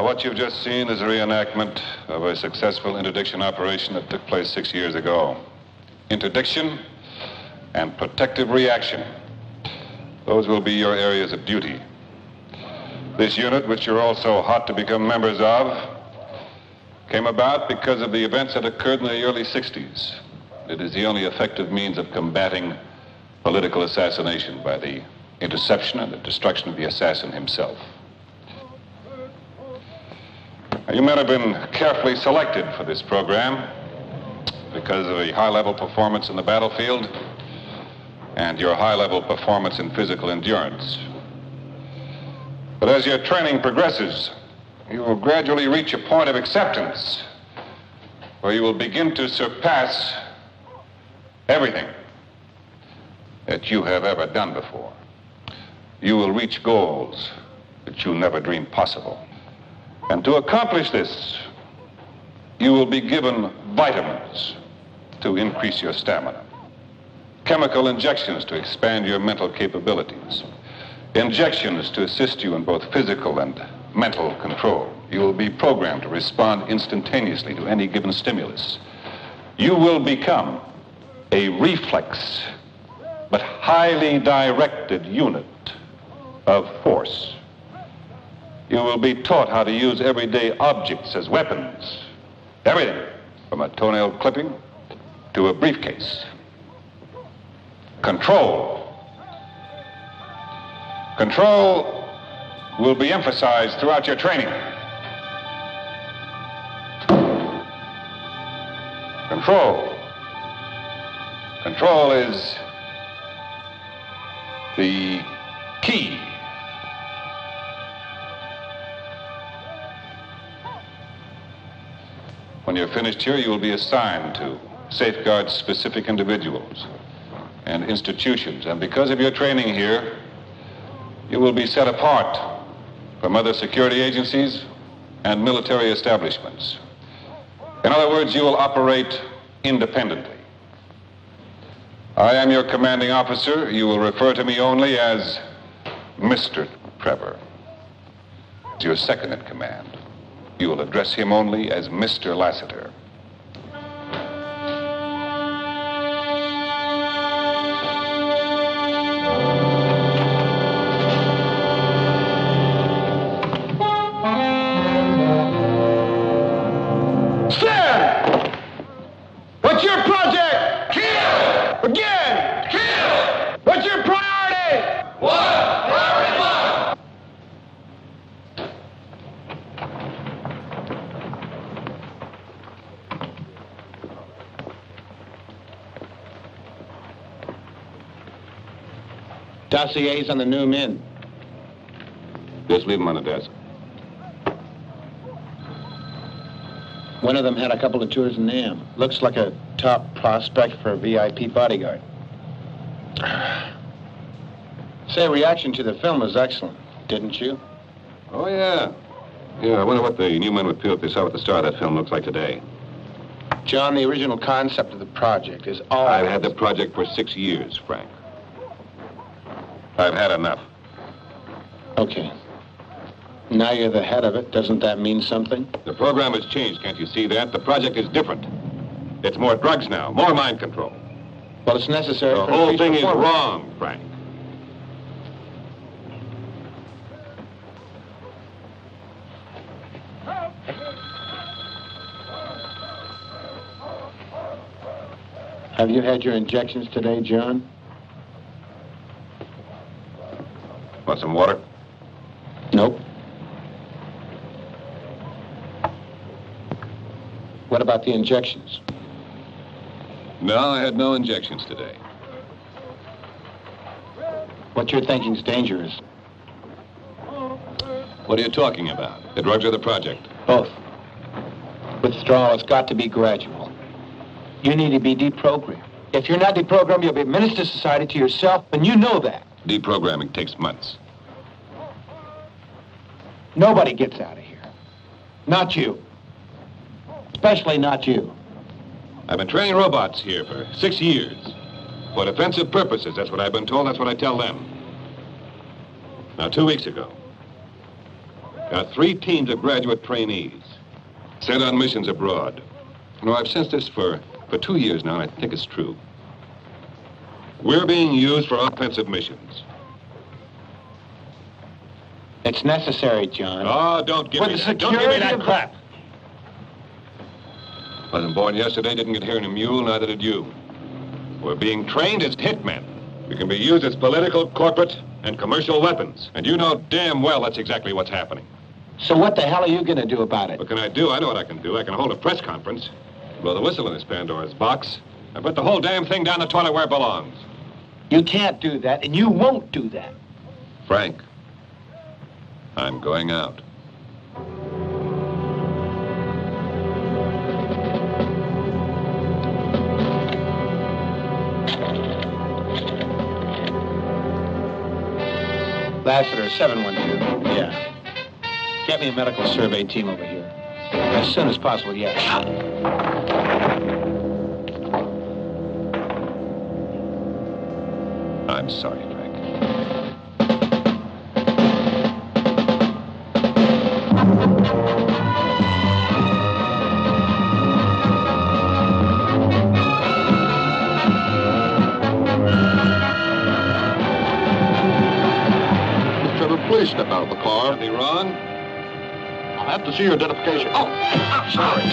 What you've just seen is a reenactment of a successful interdiction operation that took place 6 years ago. Interdiction and protective reaction. Those will be your areas of duty. This unit, which you're all so hot to become members of, came about because of the events that occurred in the early 60s. It is the only effective means of combating political assassination by the interception and the destruction of the assassin himself. You men have been carefully selected for this program because of a high-level performance in the battlefield and your high-level performance in physical endurance. But as your training progresses, you will gradually reach a point of acceptance where you will begin to surpass everything that you have ever done before. You will reach goals that you never dreamed possible. And to accomplish this, you will be given vitamins to increase your stamina, chemical injections to expand your mental capabilities, injections to assist you in both physical and mental control. You will be programmed to respond instantaneously to any given stimulus. You will become a reflex, but highly directed unit of force. You will be taught how to use everyday objects as weapons. Everything from a toenail clipping to a briefcase. Control. Control will be emphasized throughout your training. Control. Control is the key. When you're finished here, you will be assigned to safeguard specific individuals and institutions. And because of your training here, you will be set apart from other security agencies and military establishments. In other words, you will operate independently. I am your commanding officer. You will refer to me only as Mr. Trevor. Your second in command. You will address him only as Mr. Lassiter. Stand! What's your project? Kill! Again! Kill! What's your priority? Priority one! Dossiers on the new men. Just leave them on the desk. One of them had a couple of tours in NAM. Looks like a top prospect for a VIP bodyguard. Say, reaction to the film was excellent, didn't you? Oh, yeah. Yeah, I wonder what the new men would feel if they saw what the star of that film looks like today. John, the original concept of the project is all... I've had the project for 6 years, Frank. I've had enough. Okay. Now you're the head of it. Doesn't that mean something? The program has changed, can't you see that? The project is different. It's more drugs now, more mind control. Well, it's necessary The for whole increased thing is performance. wrong, Frank. Have you had your injections today, John? Want some water? Nope. What about the injections? No, I had no injections today. What you're thinking's dangerous. What are you talking about? The drugs or the project? Both. Withdrawal has got to be gradual. You need to be deprogrammed. If you're not deprogrammed, you'll be a menace to society, to yourself, and you know that. Deprogramming takes months. Nobody gets out of here. Not you. Especially not you. I've been training robots here for 6 years. For defensive purposes, that's what I've been told, that's what I tell them. Now, 2 weeks ago, Got 3 teams of graduate trainees sent on missions abroad. You know, I've sensed this for 2 years now, and I think it's true. We're being used for offensive missions. It's necessary, John. Oh, don't give me that. Don't give me that crap. Wasn't born yesterday, didn't get here in a mule, neither did you. We're being trained as hitmen. We can be used as political, corporate, and commercial weapons. And you know damn well that's exactly what's happening. So what the hell are you going to do about it? What can I do? I know what I can do. I can hold a press conference, blow the whistle in this Pandora's box, and put the whole damn thing down the toilet where it belongs. You can't do that, and you won't do that. Frank, I'm going out. Lassiter, 712. Yeah. Get me a medical survey team over here. As soon as possible, yes. I'm sorry, Frank. Please step out of the car. Something wrong? I have to see your identification. Oh, sorry.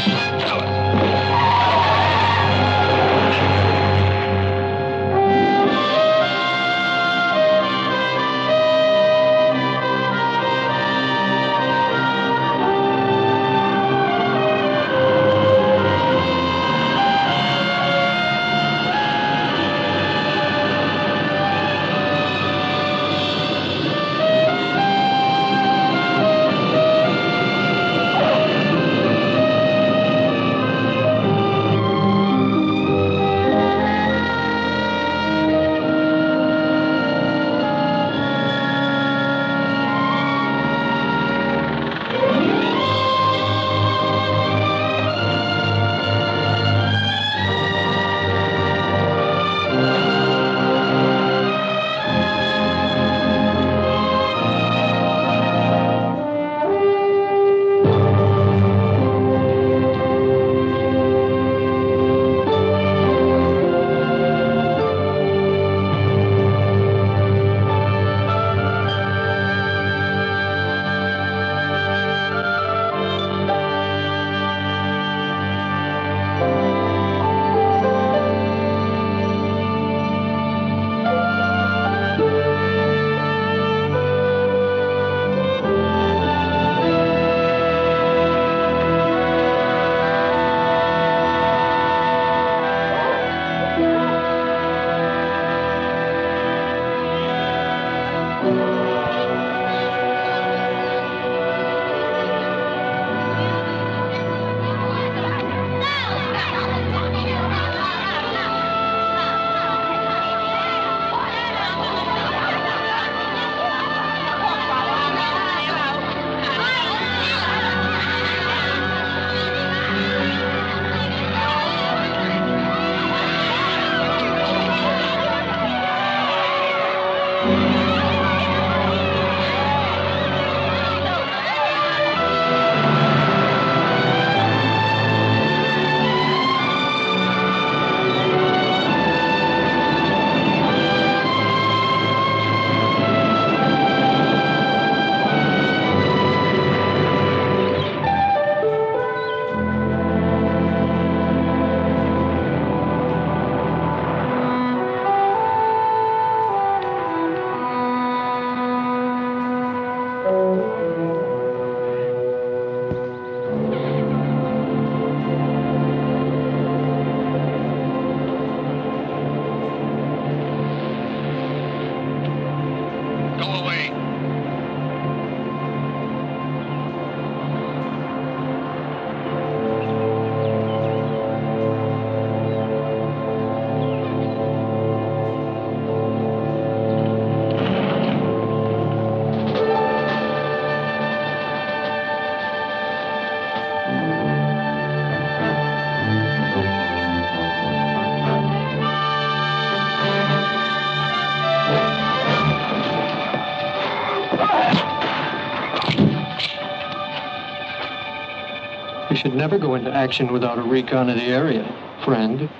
should never go into action without a recon of the area, friend.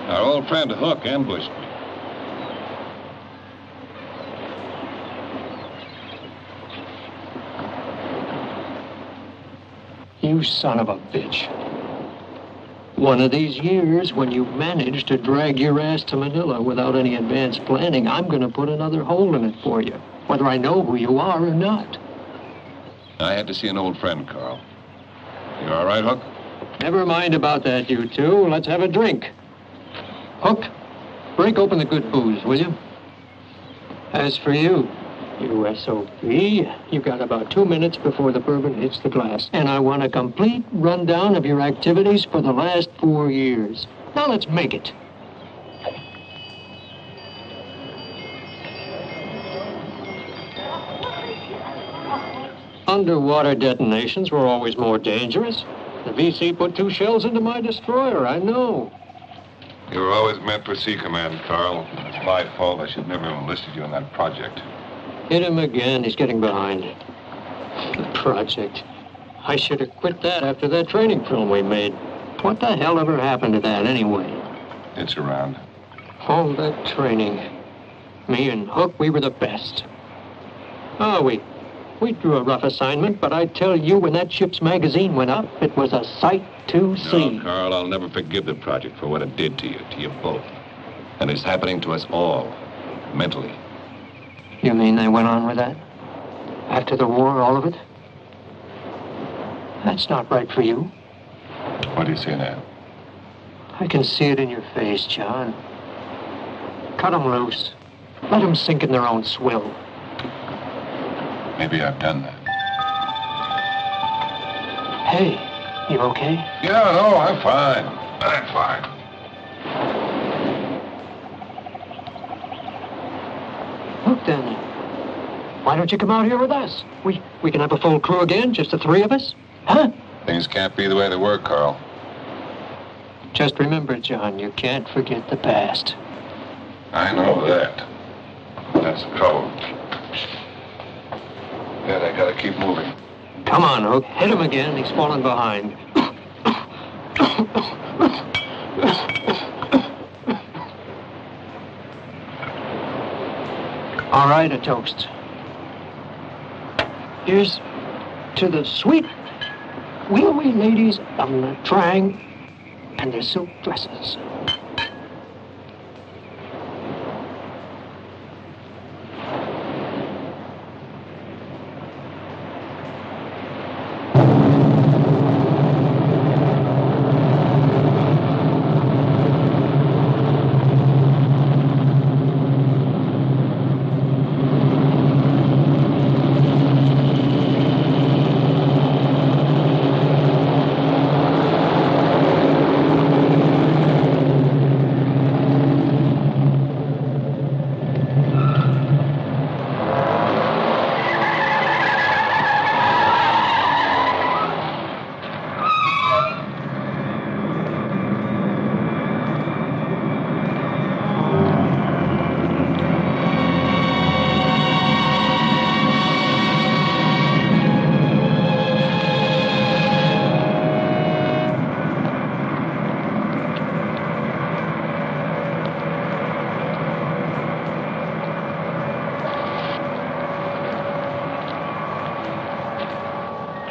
Our old friend Hook ambushed me. You son of a bitch. One of these years, when you manage to drag your ass to Manila without any advanced planning, I'm going to put another hole in it for you, whether I know who you are or not. I had to see an old friend, Carl. You all right, Hook? Never mind about that, you two. Let's have a drink. Hook, break open the good booze, will you? As for you, you SOB, you got about 2 minutes before the bourbon hits the glass. And I want a complete rundown of your activities for the last 4 years. Now let's make it. Underwater detonations were always more dangerous. The VC put 2 shells into my destroyer, I know. You were always meant for Sea Command, Carl. It's my fault. I should never have enlisted you in that project. Hit him again. He's getting behind. The project. I should have quit that after that training film we made. What the hell ever happened to that anyway? It's around. All that training. Me and Hook, we were the best. Oh, we drew a rough assignment, but I tell you, when that ship's magazine went up, it was a sight to see. No, Carl, I'll never forgive the project for what it did to you both. And it's happening to us all, mentally. You mean they went on with that? After the war, all of it? That's not right for you. What do you see now? I can see it in your face, John. Cut them loose. Let them sink in their own swill. Maybe I've done that. Hey, you okay? Yeah, no, I'm fine. I'm fine. Look, then. Why don't you come out here with us? We can have a full crew again, just the 3 of us. Huh? Things can't be the way they were, Carl. Just remember, John, you can't forget the past. I know that. That's the trouble. Yet I gotta keep moving. Come on, Hook. Hit him again. He's falling behind. All right, a toast. Here's to the sweet, willowy ladies of Nha Trang and their silk dresses.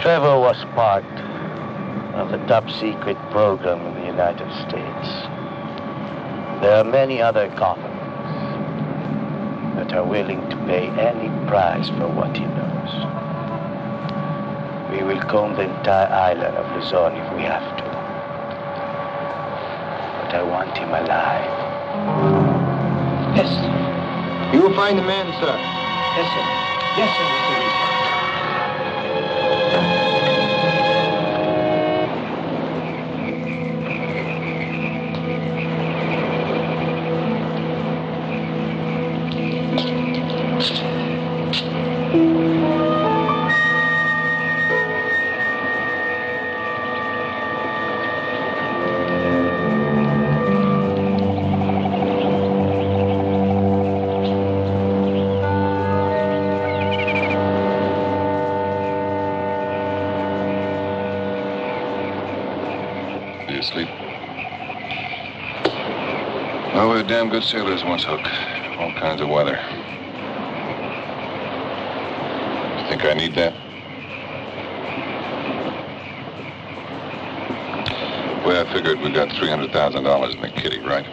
Trevor was part of a top-secret program in the United States. There are many other governments that are willing to pay any price for what he knows. We will comb the entire island of Luzon if we have to. But I want him alive. Yes. You will find the man, sir. Yes, sir. Yes, sir, Mr. Reed. damn good sailors once, Hook. All kinds of weather. You think I need that? The way I figured, we got $300,000 in the kitty, right?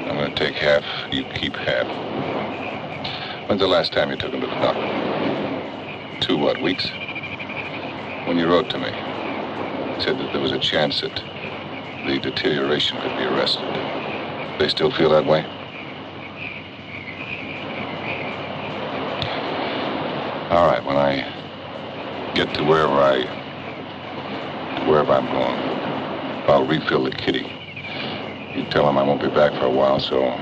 I'm going to take half, you keep half. When's the last time you took him to the doctor? 2 weeks? When you wrote to me, said that there was a chance that the deterioration could be arrested. They still feel that way? All right, when I get to wherever I'm going, I'll refill the kitty. You tell them I won't be back for a while, so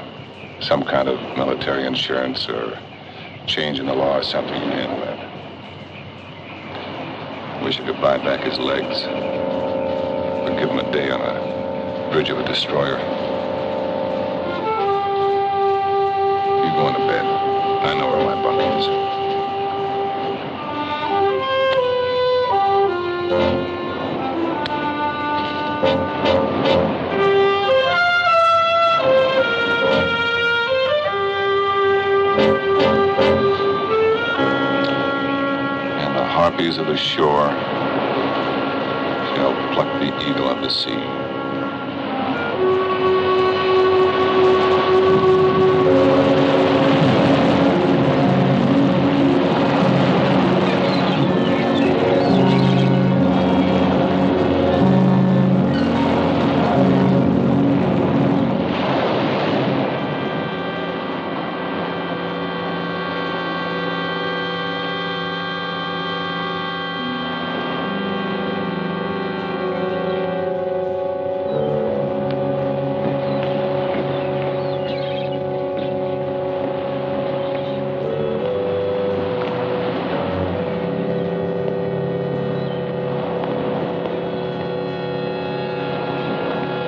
some kind of military insurance or change in the law or something, you handle that. Wish I could buy back his legs. Or give him a day on a bridge of a destroyer. You going to bed. I know where my bunk is. And the harpies of the shore shall pluck the eagle of the sea.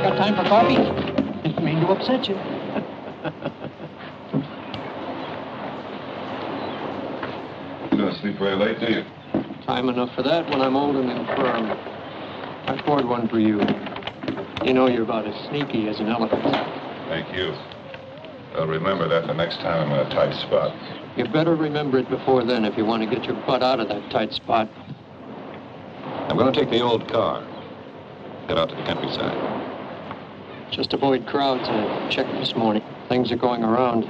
Got time for coffee? Didn't mean to upset you. You don't sleep very late, do you? Time enough for that when I'm old and infirm. I poured one for you. You know you're about as sneaky as an elephant. Thank you. I'll remember that the next time I'm in a tight spot. You better remember it before then if you want to get your butt out of that tight spot. I'm going to take the old car. Head out to the countryside. Just avoid crowds. I checked this morning. Things are going around.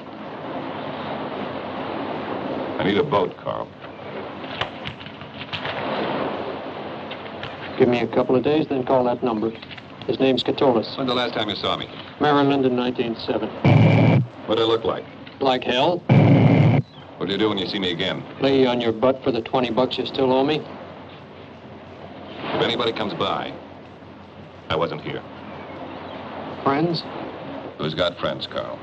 I need a boat, Carl. Give me a couple of days, then call that number. His name's Catullus. When's the last time you saw me? Maryland in 1907. What'd I look like? Like hell? What'll you do when you see me again? Lay on your butt for the $20 you still owe me? If anybody comes by, I wasn't here. Friends? Who's got friends, Carl?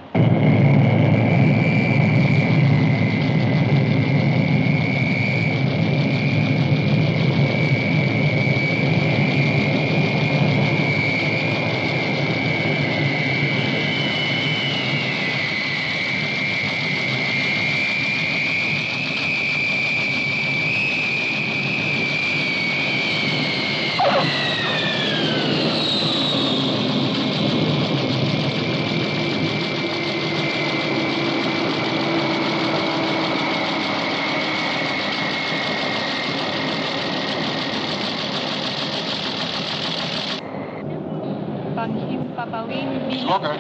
Smoker.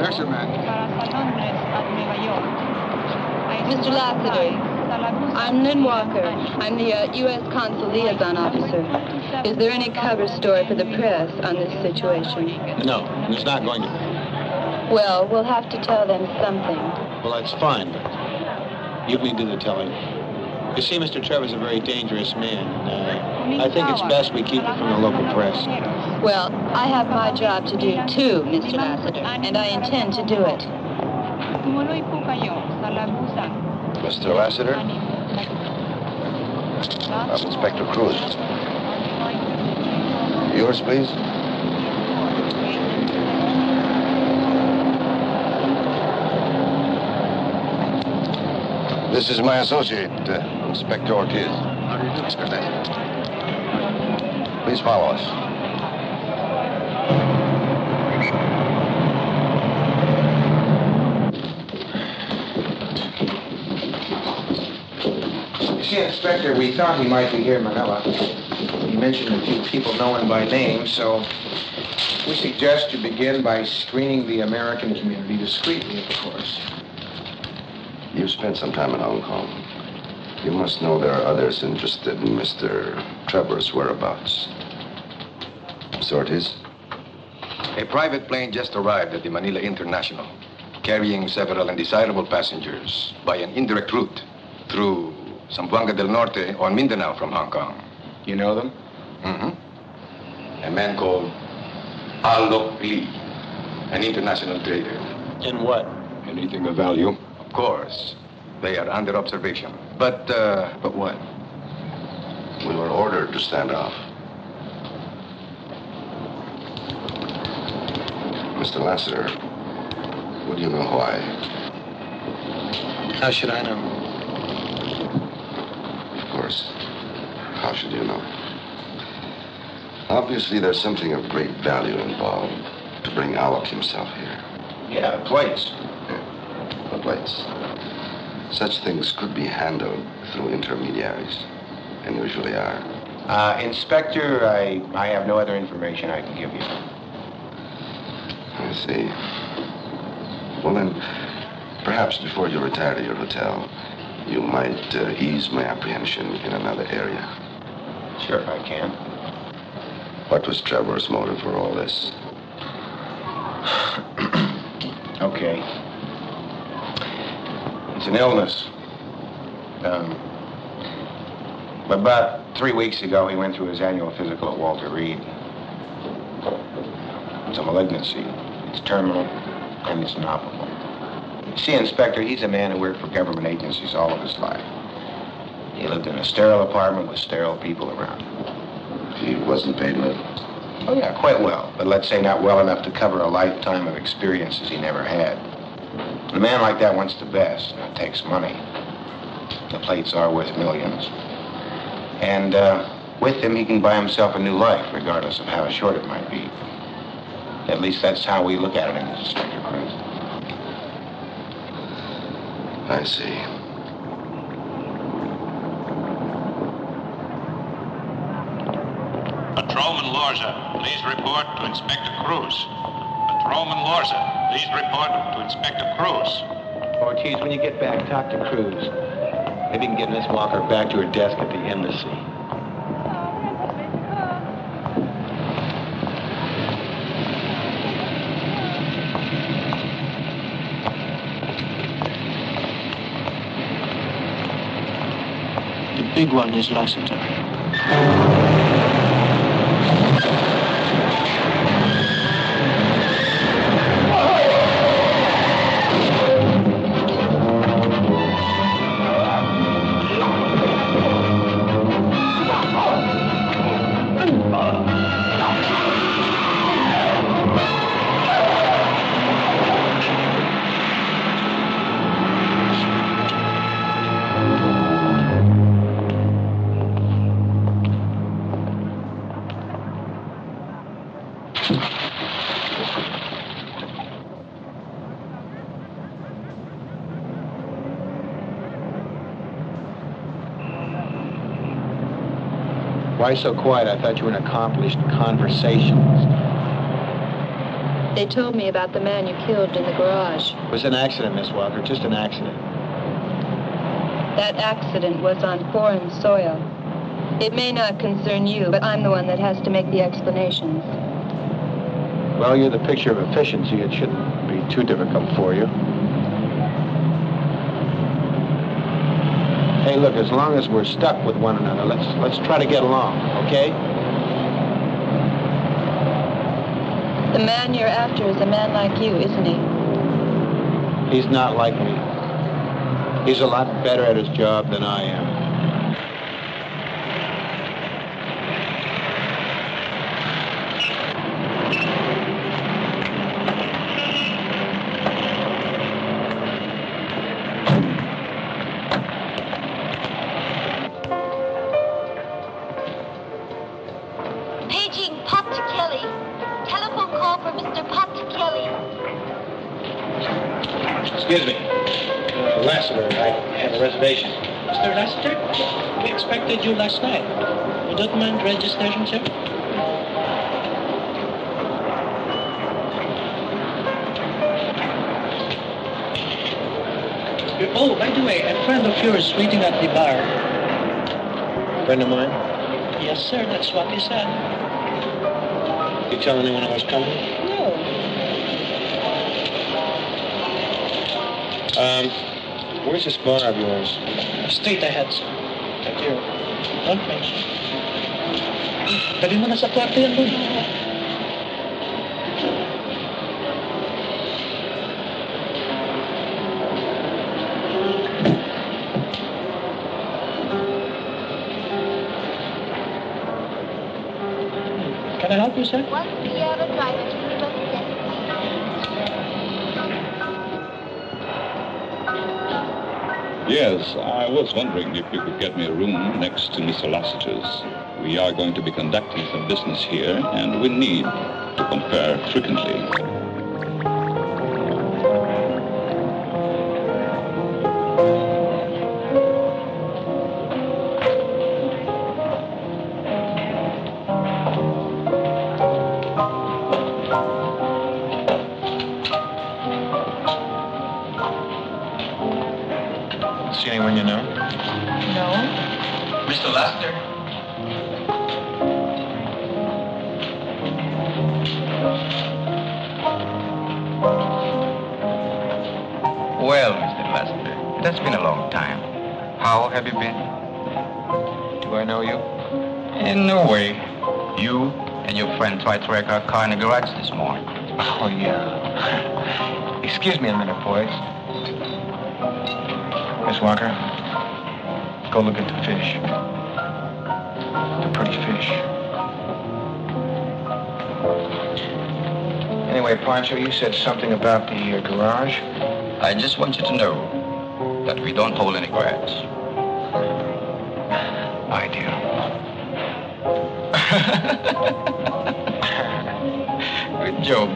There's your man. Mr. Lassiter, I'm Lynn Walker. I'm the U.S. Consul Liaison Officer. Is there any cover story for the press on this situation? No, there's not going to be. Well, we'll have to tell them something. Well, that's fine, but you need to do the telling. You see, Mr. Trevor's a very dangerous man. I think it's best we keep it from the local press. Well, I have my job to do, too, Mr. Lassiter, and I intend to do it. Mr. Lassiter? I'm Inspector Cruz. Yours, please? This is my associate, Inspector Ortiz. How do you do, Inspector? Please follow us. See, Inspector, we thought he might be here in Manila. He mentioned a few people known by name, so we suggest you begin by screening the American community discreetly, of course. You've spent some time in Hong Kong. You must know there are others interested in Mr. Trevor's whereabouts. So it is? A private plane just arrived at the Manila International, carrying several undesirable passengers by an indirect route through Zamboanga del Norte on Mindanao from Hong Kong. You know them? Mm-hmm. A man called Alok Lee, an international trader. In what? Anything of value? Of course. They are under observation. But what? We were ordered to stand off. Mr. Lassiter, would you know why? How should I know? Of course. How should you know? Obviously, there's something of great value involved to bring Alok himself here. Yeah, the plates. The plates. Such things could be handled through intermediaries, and usually are. Inspector, I have no other information I can give you. I see. Well, then, perhaps before you retire to your hotel, you might ease my apprehension in another area. Sure, I can. What was Trevor's motive for all this? Okay. It's an illness. About 3 weeks ago, he went through his annual physical at Walter Reed. It's a malignancy. It's terminal, and it's inoperable. See, Inspector, he's a man who worked for government agencies all of his life. He lived in a sterile apartment with sterile people around him. He wasn't paid well? Oh, yeah, quite well. But let's say not well enough to cover a lifetime of experiences he never had. And a man like that wants the best. It takes money. The plates are worth millions. And with them, he can buy himself a new life, regardless of how short it might be. At least that's how we look at it in Inspector Cruz. I see. Patrolman Lorza, please report to Inspector Cruz. Patrolman Lorza, please report to Inspector Cruz. Ortiz, when you get back, talk to Cruz. Maybe you can get Miss Walker back to her desk at the embassy. The big one is Lassiter. Why so quiet? I thought you were an accomplished conversationalist. They told me about the man you killed in the garage. It was an accident, Miss Walker, just an accident. That accident was on foreign soil. It may not concern you, but I'm the one that has to make the explanations. Well, you're the picture of efficiency. It shouldn't be too difficult for you. Hey, look, as long as we're stuck with one another, let's try to get along, okay? The man you're after is a man like you, isn't he? He's not like me. He's a lot better at his job than I am. Excuse me. Lassiter, I have a reservation. Mr. Lester, we expected you last night. You don't mind registration, sir? Oh, by the way, a friend of yours waiting at the bar. Friend of mine? Yes, sir, that's what he said. You tell anyone I was coming? No. Where's this bar of yours? Straight ahead, sir. Thank you. Don't mention. Dali mo na sa kwarto yan, boy. Can I help you, sir? Once we have a driver to give us a Yes, I was wondering if you could get me a room next to Mr. Lassiter's. We are going to be conducting some business here, and we need to confer frequently. See anyone you know? No. Mr. Lassiter? Well, Mr. Lassiter, it has been a long time. How have you been? Do I know you? In a way. You and your friend tried to wreck our car in the garage this morning. Oh, yeah. Excuse me a minute, boys. Miss Walker, go look at the fish. The pretty fish. Anyway, Pancho, you said something about the garage. I just want you to know that we don't hold any grudge. I do. Good joke.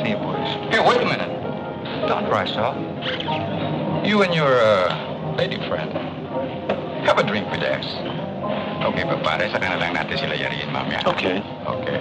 See you, boys. Hey, wait a minute. Don't rush off. You and your lady friend, have a drink with us. Okay, papare, saka na lang natin sila yariin mamaya. Okay. Okay.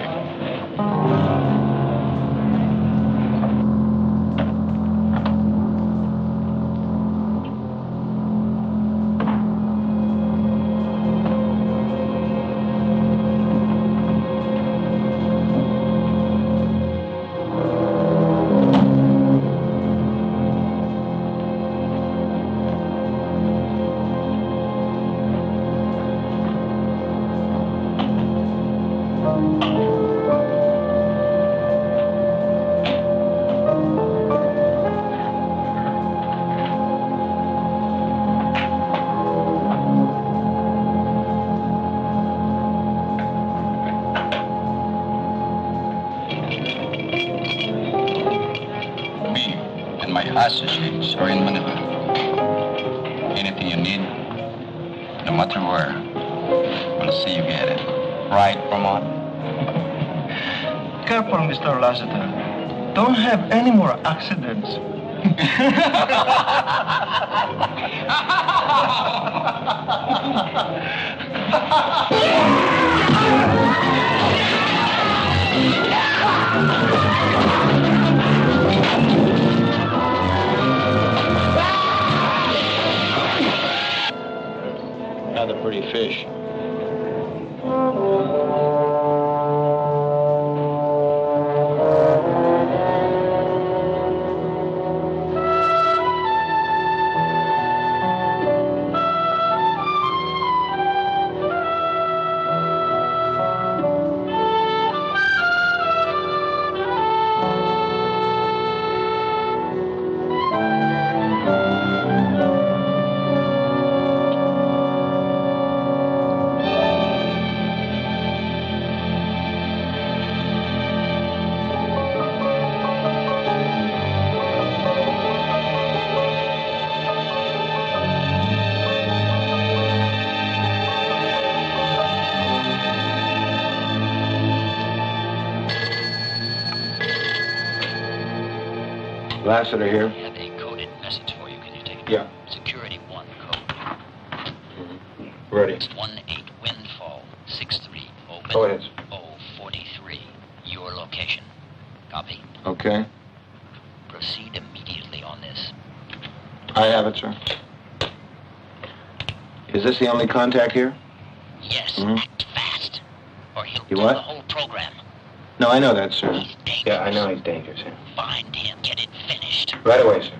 My associates are in Manila. Anything you need, no matter where, we'll see you get it. Right, Vermont? Careful, Mr. Lassiter. Don't have any more accidents. Another pretty fish. Lassiter here. I have a coded message for you. Can you take it? Yeah. Security 1 code. Ready. 18 windfall 63 open. Go ahead. 043. Your location. Copy. Okay. Proceed immediately on this. I have it, sir. Is this the only contact here? Yes. Mm-hmm. Act fast, or he'll You do what? the whole program. No, I know that, sir. He's dangerous. Yeah, I know he's dangerous, sir. Find him. Get it finished. Right away, sir.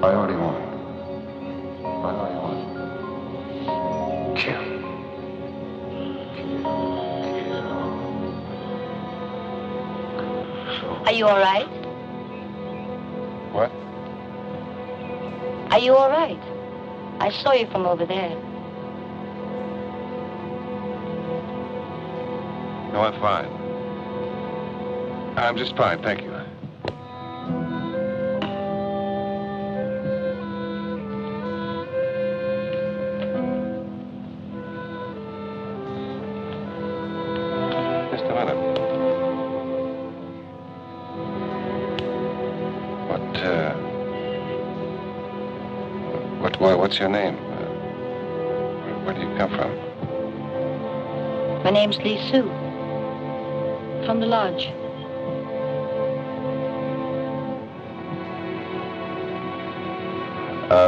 Priority 1. Priority 1. Kill. Are you all right? What? Are you all right? I saw you from over there. No, I'm fine. I'm just fine, thank you. Just a minute. What's your name? Where do you come from? My name's Lee Sue. From the lodge.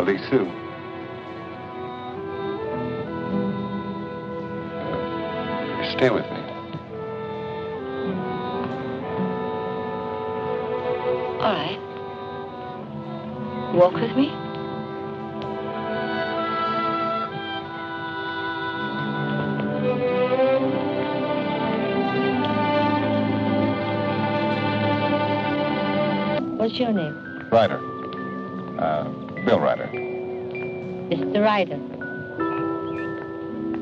Lee Sue. Stay with me. All right. Walk with me? What's your name? Ryder. Bill Ryder. Mr. Ryder.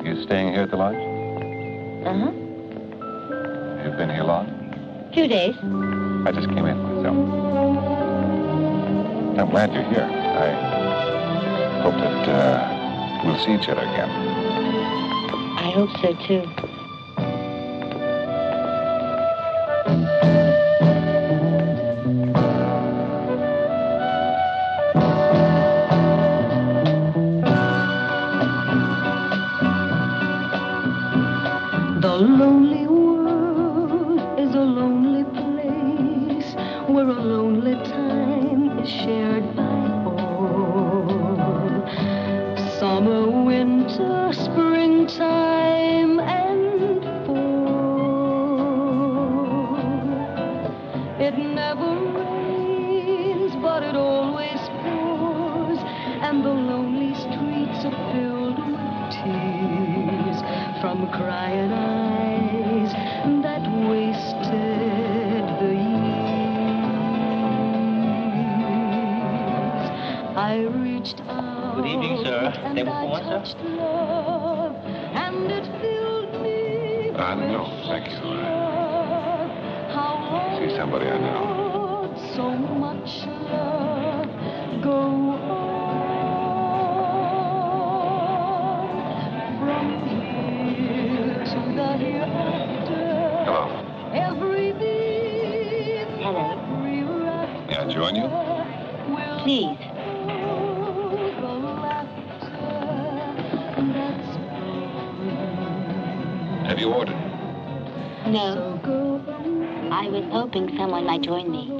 You staying here at the lodge? Uh-huh. You've been here long? 2 days. I just came in myself. I'm glad you're here. I hope that we'll see each other again. I hope so, too. The lonely world is a lonely place where a lonely time is shared by all. Summer, winter, springtime, and fall. It never rains, but it always pours, and the lonely streets are filled with tears from crying eyes that wasted the years. I reached out. Good evening, sir. And Table I for one, sir? touched love, and it filled me. No, thank you. How See somebody I know. so much love go on from here to the hereafter. Hello. Every beat, Hello. every rapture May I join you? will Please. hold the laughter that's gone. Have you ordered? No. So go I was hoping someone might join me.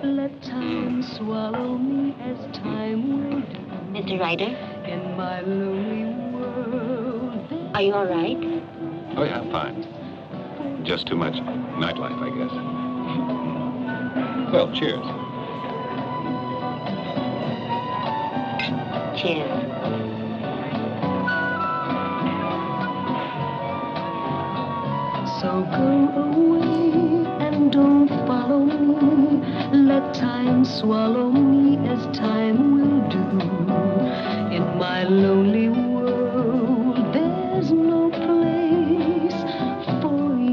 let time swallow me as time will do. Mr. Ryder? In my lonely world. Are you all right? Oh, yeah, I'm fine. Just too much nightlife, I guess. Well, cheers. Cheers. So go away and don't follow me. Let time swallow me as time will do. In my lonely world, there's no place for you.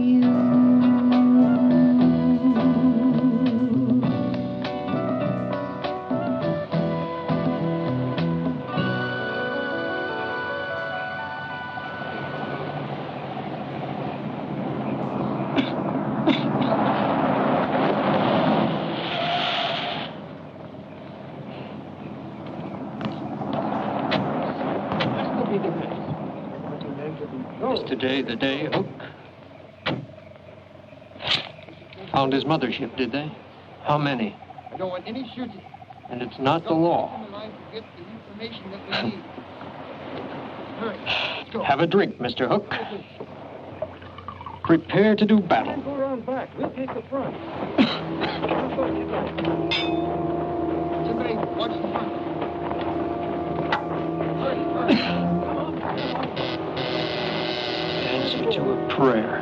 Yesterday, the day, Hook. Found his mothership, did they? How many? I don't want any shooting. And it's not the law. Get the information that we need. Hurry, let's go. Have a drink, Mr. Hook. Prepare to do battle. Go around back. We'll take the front. Somebody watch the front. Hurry, hurry. Answer to a prayer.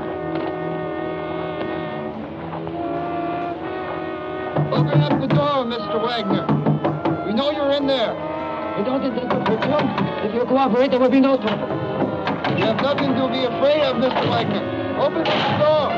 Open up the door, Mr. Wagner. We know you're in there. We don't intend to hurt you. If you cooperate, there will be no trouble. You have nothing to be afraid of, Mr. Wagner. Open up the door.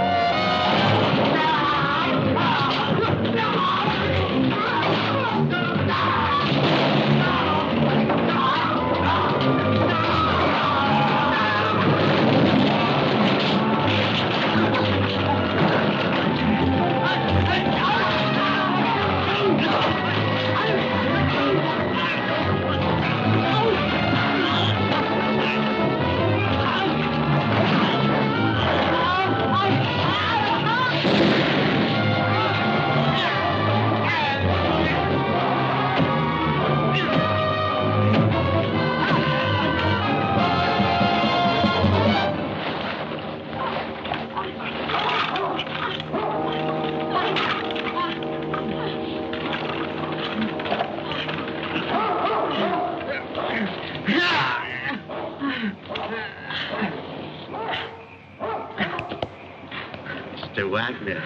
Mr. Wagner,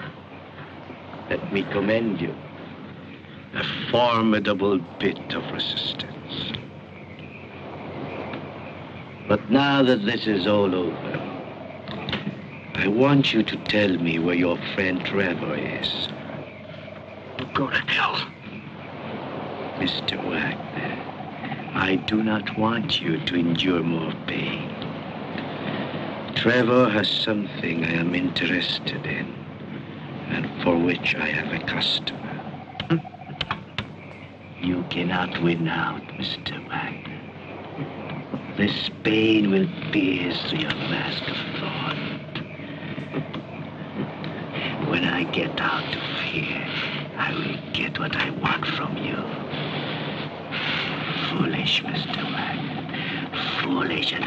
let me commend you. A formidable bit of resistance. But now that this is all over, I want you to tell me where your friend Trevor is. Go to hell. Mr. Wagner, I do not want you to endure more pain. Trevor has something I am interested in, and for which I have a customer. You cannot win out, Mr. Wagner. This pain will pierce through your mask of thorn. When I get out of here, I will get what I want from you. Foolish, Mr. Wagner. Foolish and...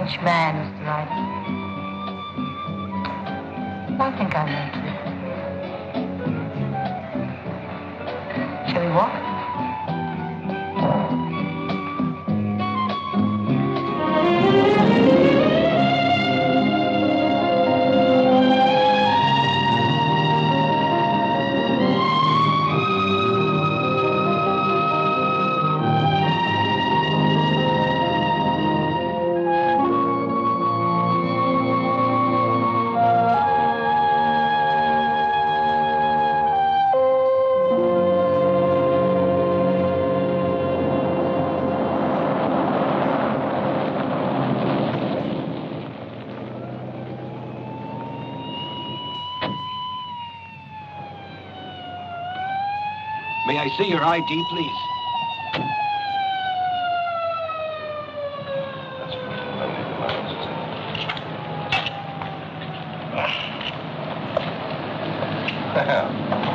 strange man, Mr. Ryder. I think I know you. Shall we walk? May I see your ID, please?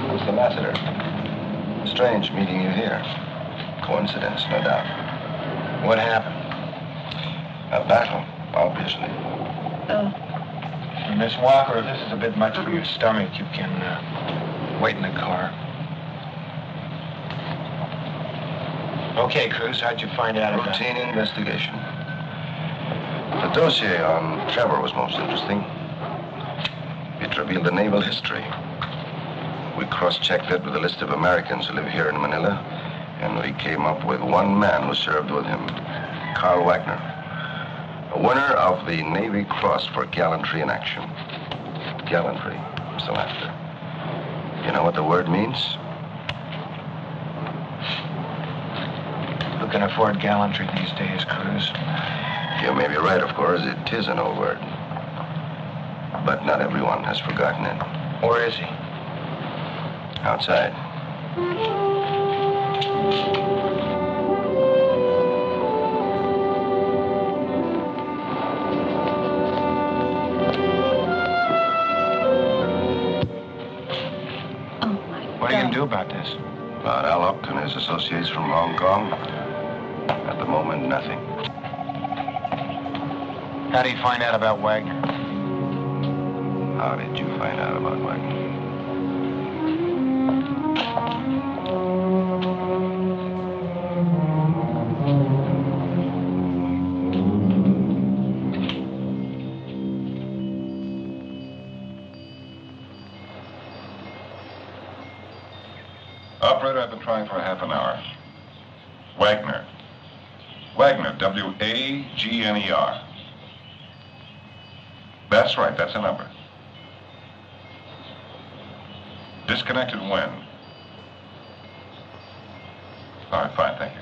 Mr. Lassiter. Strange meeting you here. Coincidence, no doubt. What happened? A battle, obviously. Miss Walker, if this is a bit much for your stomach, you can wait in the car. Okay, Cruz, how'd you find out about it? Routine investigation. The dossier on Trevor was most interesting. It revealed a naval history. We cross-checked it with a list of Americans who live here in Manila, and we came up with one man who served with him, Carl Wagner, a winner of the Navy Cross for gallantry in action. Gallantry, Mr. Lassiter. You know what the word means? Who can afford gallantry these days, Cruz? You may be right, of course. It is an old word. But not everyone has forgotten it. Where is he? Outside. What are you going to do about this? About Alok and his associates from Hong Kong? At the moment, nothing. How do you find out about Wagner? How did you find out about Wagner? Operator, I've been trying for half an hour. Wagner. Wagner, W-A-G-N-E-R. That's right, that's a number. Disconnected when? All right, fine, thank you.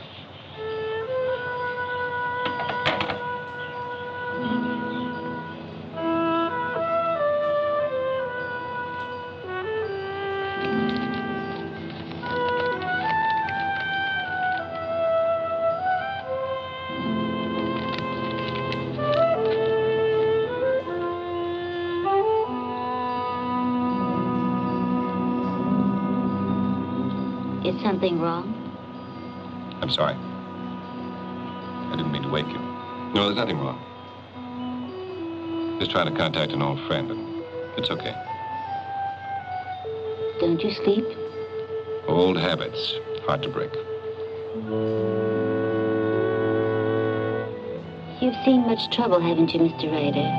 Is something wrong? I'm sorry. I didn't mean to wake you. No, there's nothing wrong. Just trying to contact an old friend, and it's okay. Don't you sleep? Old habits, hard to break. You've seen much trouble, haven't you, Mr. Ryder?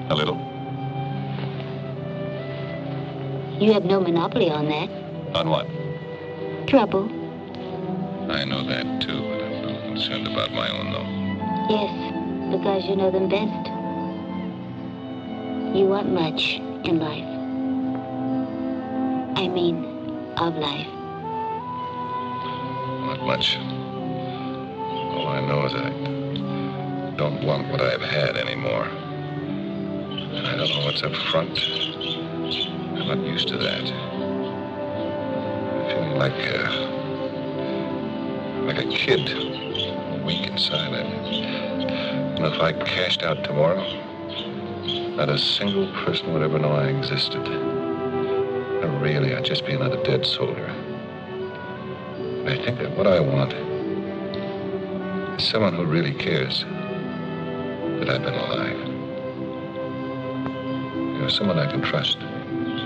A little. You have no monopoly on that. On what? Trouble. I know that, too, but I'm a little concerned about my own, though. Yes, because you know them best. You want much in life. I mean, of life. Not much. All I know is I don't want what I've had anymore. And I don't know what's up front. I'm not used to that. I'm feeling like a kid, weak inside. And if I cashed out tomorrow, not a single person would ever know I existed. And really, I'd just be another dead soldier. I think that what I want is someone who really cares. that I've been alive. You're someone I can trust. And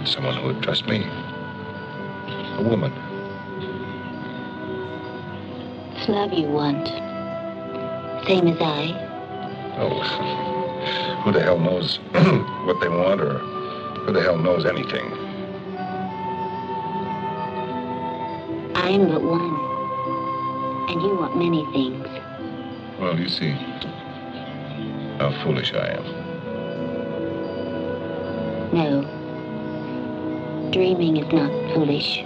someone who would trust me. A woman. It's love you want. Same as I. Oh, who the hell knows what they want, or who the hell knows anything? I'm but one. And you want many things. Well, you see how foolish I am. No. Dreaming is not foolish.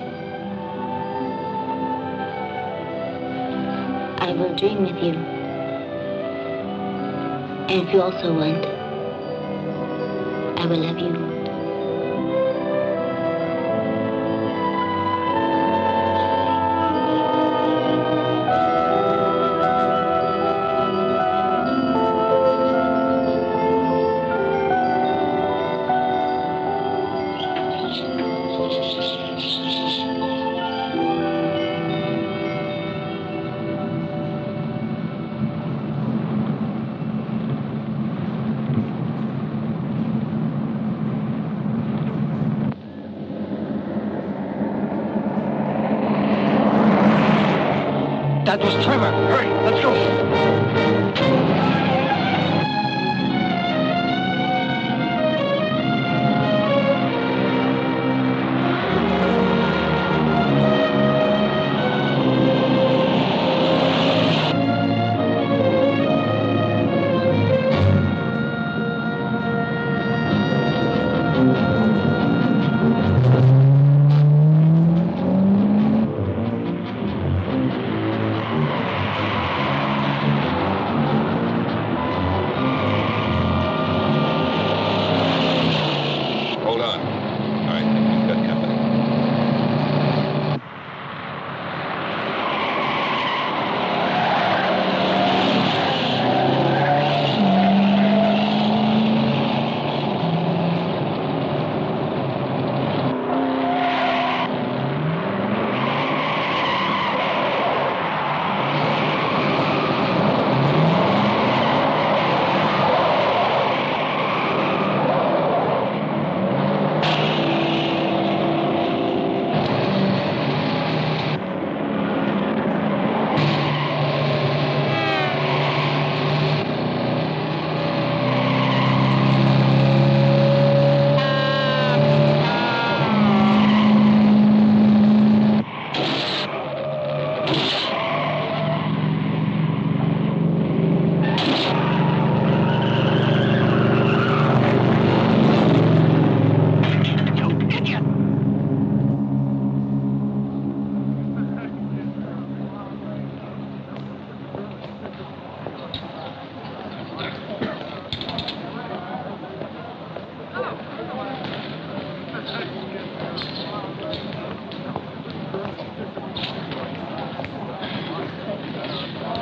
I will dream with you. And if you also want, I will love you. That was Trevor. Hurry, let's go.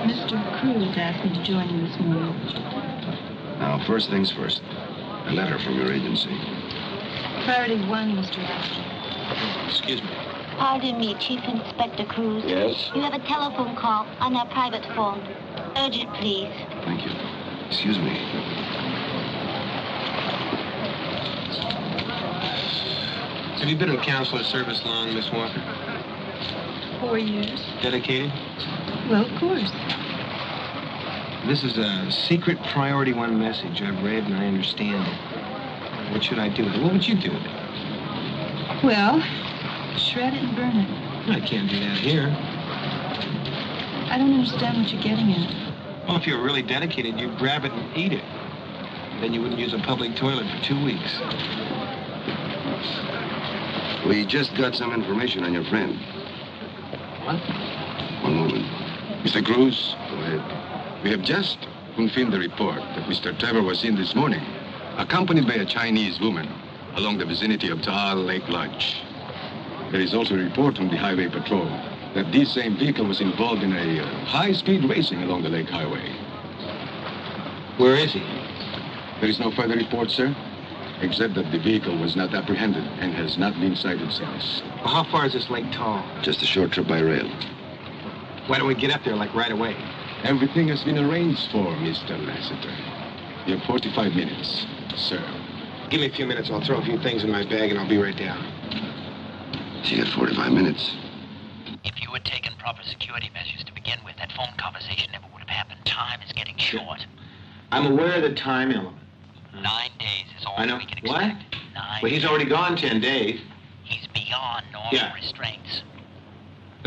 Mr. Cruz asked me to join you this morning. Now, first things first. A letter from your agency. Priority 1, Mr. Ashley. Excuse me. Pardon me, Chief Inspector Cruz. Yes? You have a telephone call on our private phone. Urgent, please. Thank you. Excuse me. Have you been in consular service long, Miss Walker? 4 years. Dedicated? Well, of course. This is a secret priority 1 message I've read and I understand it. What should I do with it? What would you do with it? Well, shred it and burn it. I can't do that here. I don't understand what you're getting at. Well, if you were really dedicated, you'd grab it and eat it. Then you wouldn't use a public toilet for 2 weeks. We just got some information on your friend. What? One moment. Mr. Cruz? Go ahead. We have just confirmed the report that Mr. Trevor was seen this morning, accompanied by a Chinese woman along the vicinity of Taal Lake Lodge. There is also a report from the Highway Patrol that this same vehicle was involved in a high-speed racing along the Lake Highway. Where is he? There is no further report, sir, except that the vehicle was not apprehended and has not been sighted since. Well, how far is this Lake Taal? Just a short trip by rail. Why don't we get up there, like, right away? Everything has been arranged for, Mr. Lassiter. You have 45 minutes, sir. Give me a few minutes. I'll throw a few things in my bag and I'll be right down. You got 45 minutes. If you had taken proper security measures to begin with, that phone conversation never would have happened. Time is getting short. I'm aware of the time element. 9 days is all I know. we can What? expect. 9 Well, he's already gone 10 days. He's beyond normal restraints.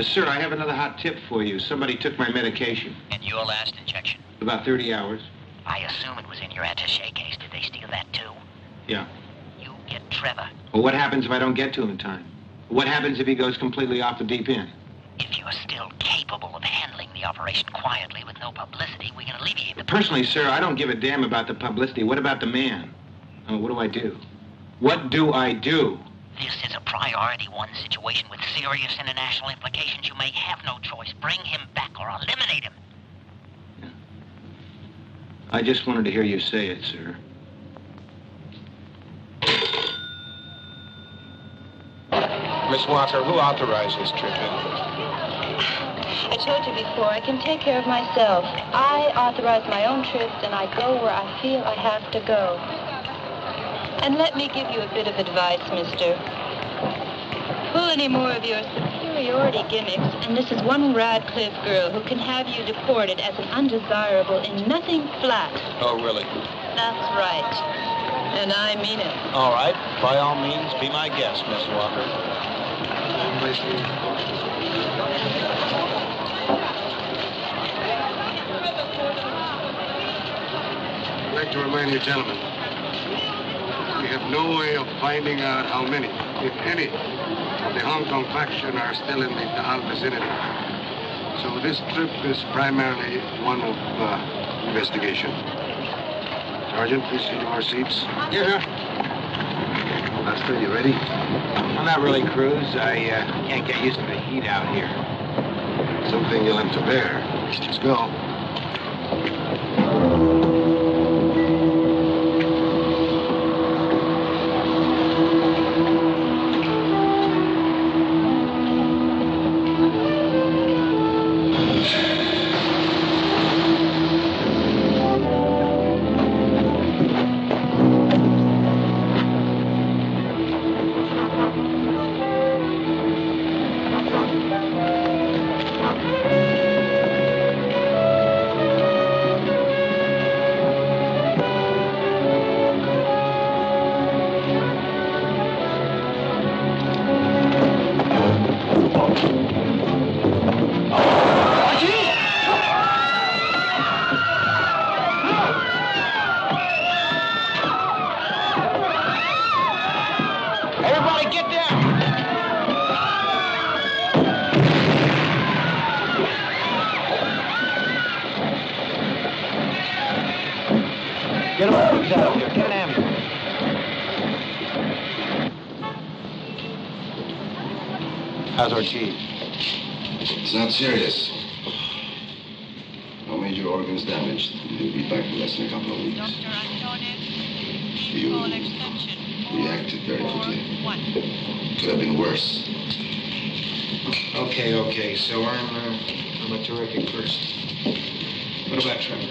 Sir, I have another hot tip for you. Somebody took my medication. And your last injection? About 30 hours. I assume it was in your attaché case. Did they steal that too? Yeah. You get Trevor. Well, what happens if I don't get to him in time? What happens if he goes completely off the deep end? If you're still capable of handling the operation quietly with no publicity, we can alleviate the... Personally, sir, I don't give a damn about the publicity. What about the man? What do I do? What do I do? This is a priority 1 situation with serious international implications. You may have no choice. Bring him back or eliminate him. I just wanted to hear you say it, sir. Miss Walker, who authorized this trip in? I told you before, I can take care of myself. I authorize my own trips, and I go where I feel I have to go. And let me give you a bit of advice, mister. Pull any more of your superiority gimmicks, and this is one Radcliffe girl who can have you deported as an undesirable in nothing flat. Oh, really? That's right. And I mean it. All right. By all means, be my guest, Miss Walker. I'd like to remind you, gentlemen, we have no way of finding out how many, if any, of the Hong Kong faction are still in the Taal vicinity. So this trip is primarily one of investigation. Sergeant, please see to our seats. Yeah. Lester, you ready? I'm not really, Cruz. I can't get used to the heat out here. Something you'll have to bear. Let's go. Get him out of here. Get an ambulance. How's our chief? It's not serious. No major organs damaged. He'll be back in less than a couple of weeks. You reacted very quickly. Could have been worse. Okay. So I'm a terrific person. What about Trevor?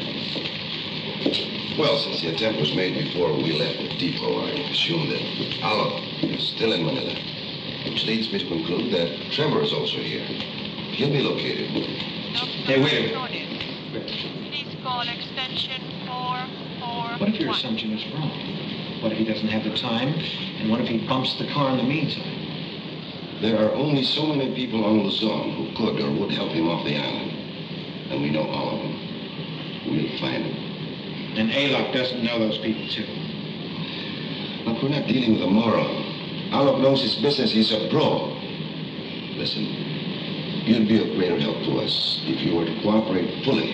Well, since the attempt was made before we left the depot, I assume that Olive is still in Manila. Which leads me to conclude that Trevor is also here. He'll be located. Hey, wait a minute. Please call extension 441. What if your assumption is wrong? What if he doesn't have the time? And what if he bumps the car in the meantime? There are only so many people on Luzon who could or would help him off the island. And we know all of them. We'll find them. And Alok doesn't know those people, too. Look, we're not dealing with a moron. Alok knows his business. He's a pro. Listen, you'd be of greater help to us if you were to cooperate fully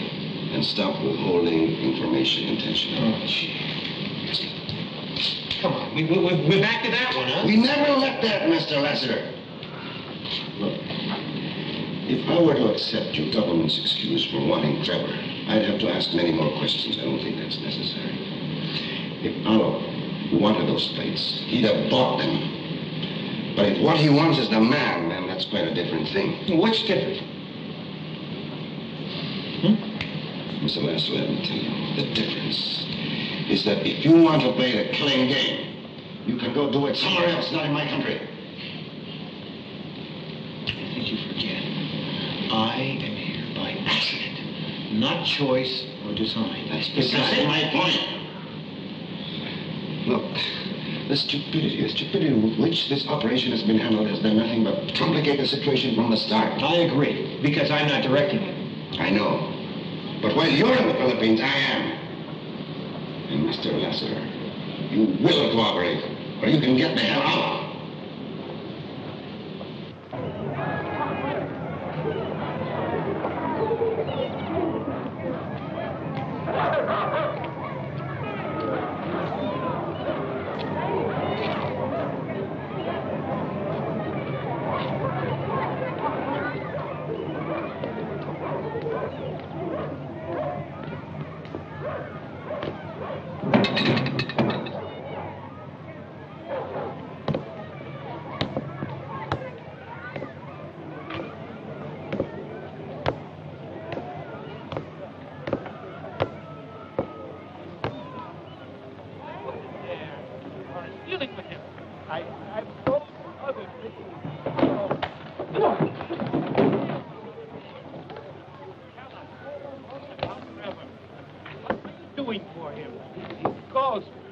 and stop withholding information intentionally. Oh, gee. Come on, we're back to that one, huh? We never let that, Mr. Lassiter. Look, if I were to accept your government's excuse for wanting Trevor, I'd have to ask many more questions. I don't think that's necessary. If Alok wanted those plates, he'd have bought them. But if what he wants is the man, then that's quite a different thing. What's different? Mr. Lasser, let me tell you, the difference is that if you want to play the killing game, you can go do it somewhere else, not in my country. I think you forget. I am here by accident, not choice or design. That's precisely my point. Look, the stupidity with which this operation has been handled has done nothing but complicate the situation from the start. I agree, because I'm not directing it. I know. But while you're in the Philippines, I am. And Mr. Lasseter, you will cooperate, or you can get the hell out.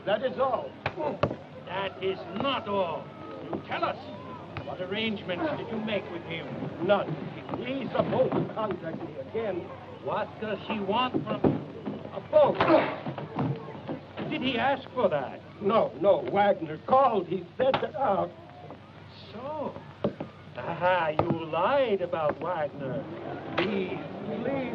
That is all. That is not all. You tell us. What arrangements did you make with him? None. If he's supposed to contact me again, what does he want from a boat? Did he ask for that? No. Wagner called. He said that out. So. Aha, you lied about Wagner. Please,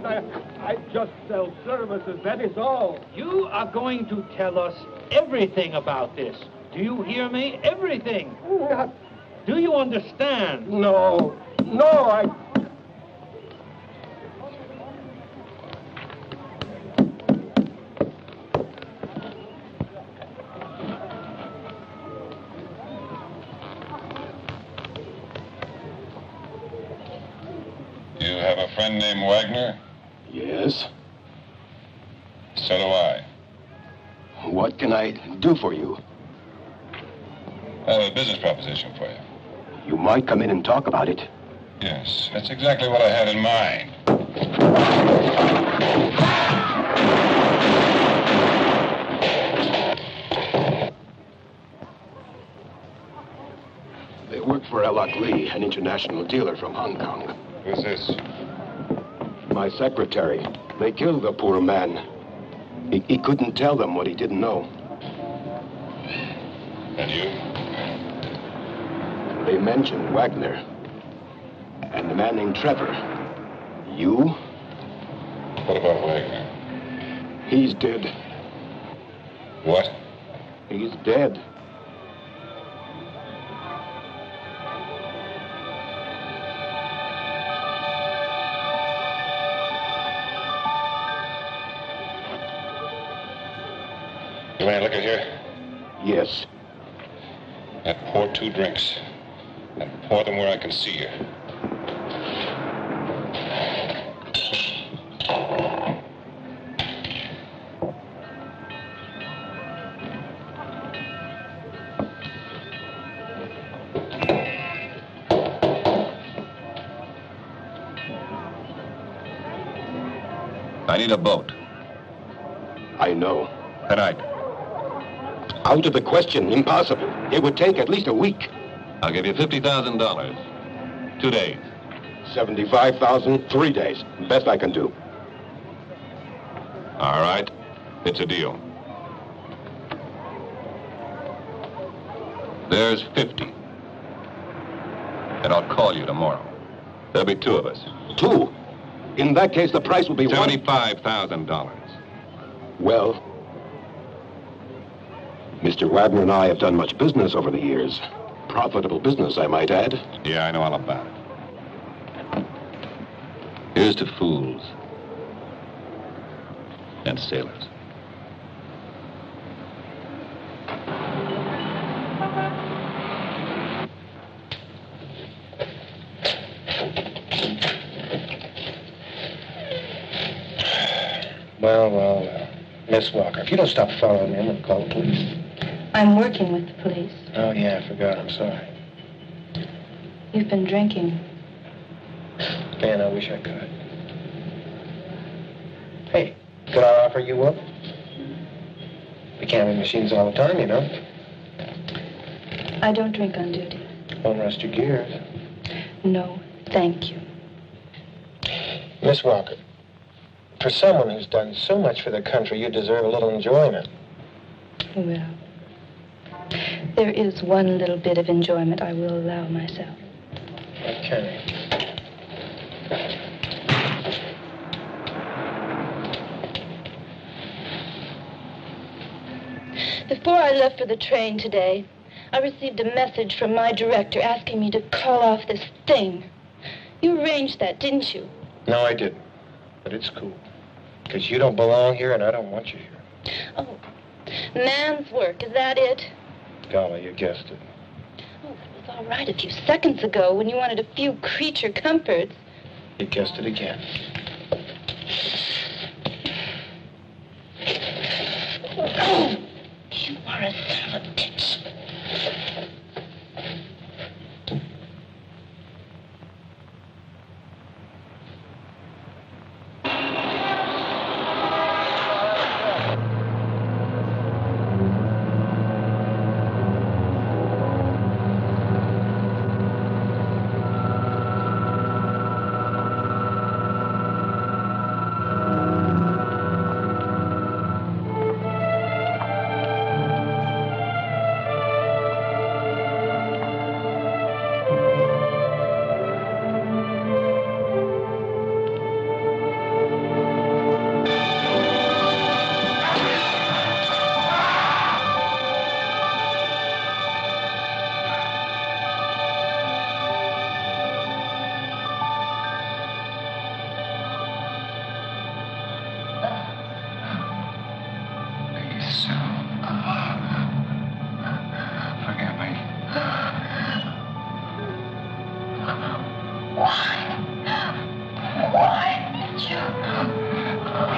I just sell services, that is all. You are going to tell us everything about this. Do you hear me? Everything. Do you understand? No, I... You have a friend named Wagner? Yes? So do I. What can I do for you? I have a business proposition for you. You might come in and talk about it. Yes, that's exactly what I had in mind. They work for L.L. Lee, an international dealer from Hong Kong. Who's this? My secretary. They killed the poor man. He couldn't tell them what he didn't know. And you? They mentioned Wagner. And a man named Trevor. You? What about Wagner? He's dead. What? He's dead. You may look at here? Yes. And pour 2 drinks. And pour them where I can see you. I need a boat. I know. Tonight. Out of the question. Impossible. It would take at least a week. I'll give you $50,000. 2 days. 75,000, 3 days. Best I can do. All right. It's a deal. There's 50. And I'll call you tomorrow. There'll be 2 of us. 2? In that case, the price will be $75,000. Well, Mr. Wagner and I have done much business over the years. Profitable business, I might add. Yeah, I know all about it. Here's to fools and sailors. Well, Miss Walker, if you don't stop following him, I'll call the police. I'm working with the police. Oh, yeah, I forgot. I'm sorry. You've been drinking. Man, I wish I could. Hey, could I offer you one? We can't have machines all the time, you know. I don't drink on duty. Won't rust your gears. No, thank you. Miss Walker, for someone who's done so much for the country, you deserve a little enjoyment. Well, there is one little bit of enjoyment I will allow myself. Okay. Before I left for the train today, I received a message from my director asking me to call off this thing. You arranged that, didn't you? No, I didn't. But it's cool. Because you don't belong here, and I don't want you here. Oh, man's work, is that it? Golly, you guessed it. Oh, it was all right a few seconds ago when you wanted a few creature comforts. You guessed it again. Oh, you are a son of a bitch.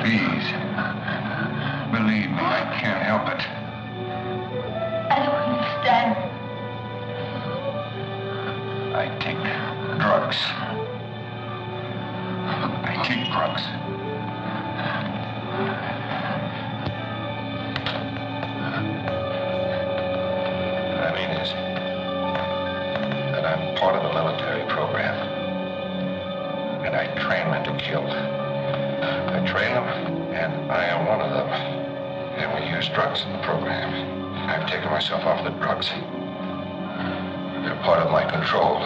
Please. Believe me, I can't help it. I don't understand. I take drugs. I take drugs. What I mean is that I'm part of the military program. And I train men to kill. I train them, and I am one of them. And we use drugs in the program. I've taken myself off the drugs. They're part of my control.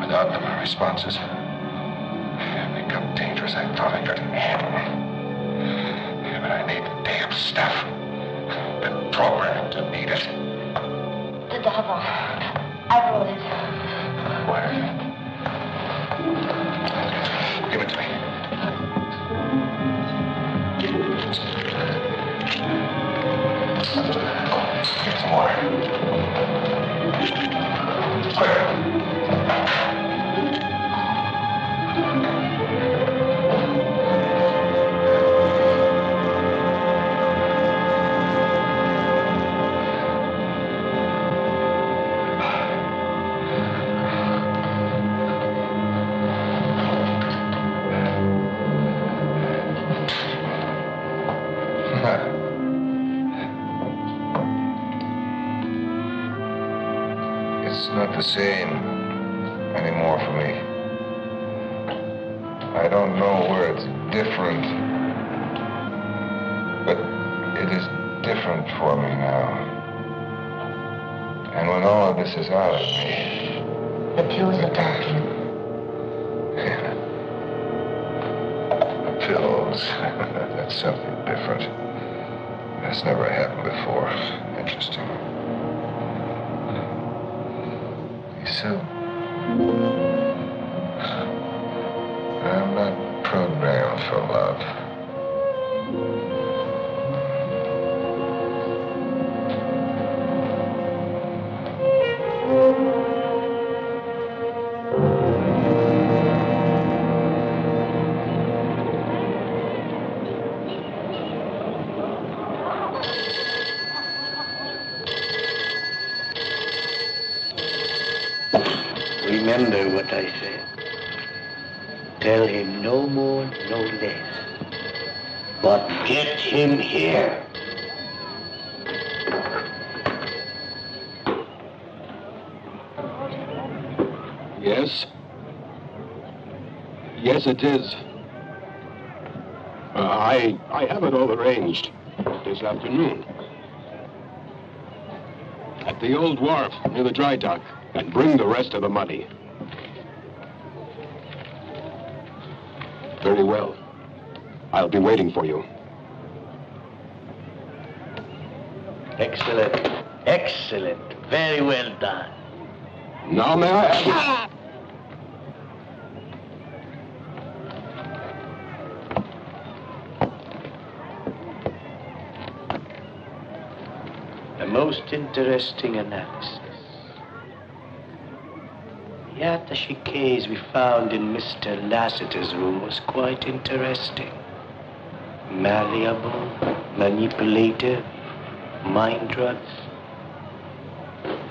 Without them, my responses have become dangerous. I thought I couldn't handle them. Yeah, but I need the damn stuff. Been programmed to need it. The devil. I wrote it. Where? Give it to me. Get some water. Quick. It's not the same anymore for me. I don't know where it's different, but it is different for me now. And when all of this is out of me... The pills are talking. The pills, that's something different. That's never happened before. Interesting. So, I'm not programmed for love. Remember what I said. Tell him no more, no less. But get him here. Yes? Yes, it is. I have it all arranged this afternoon. At the old wharf near the dry dock, and bring the rest of the money. Very well. I'll be waiting for you. Excellent. Excellent. Very well done. Now may I have... A most interesting analysis. The attaché case we found in Mr. Lassiter's room was quite interesting. Malleable, manipulative, mind drugs.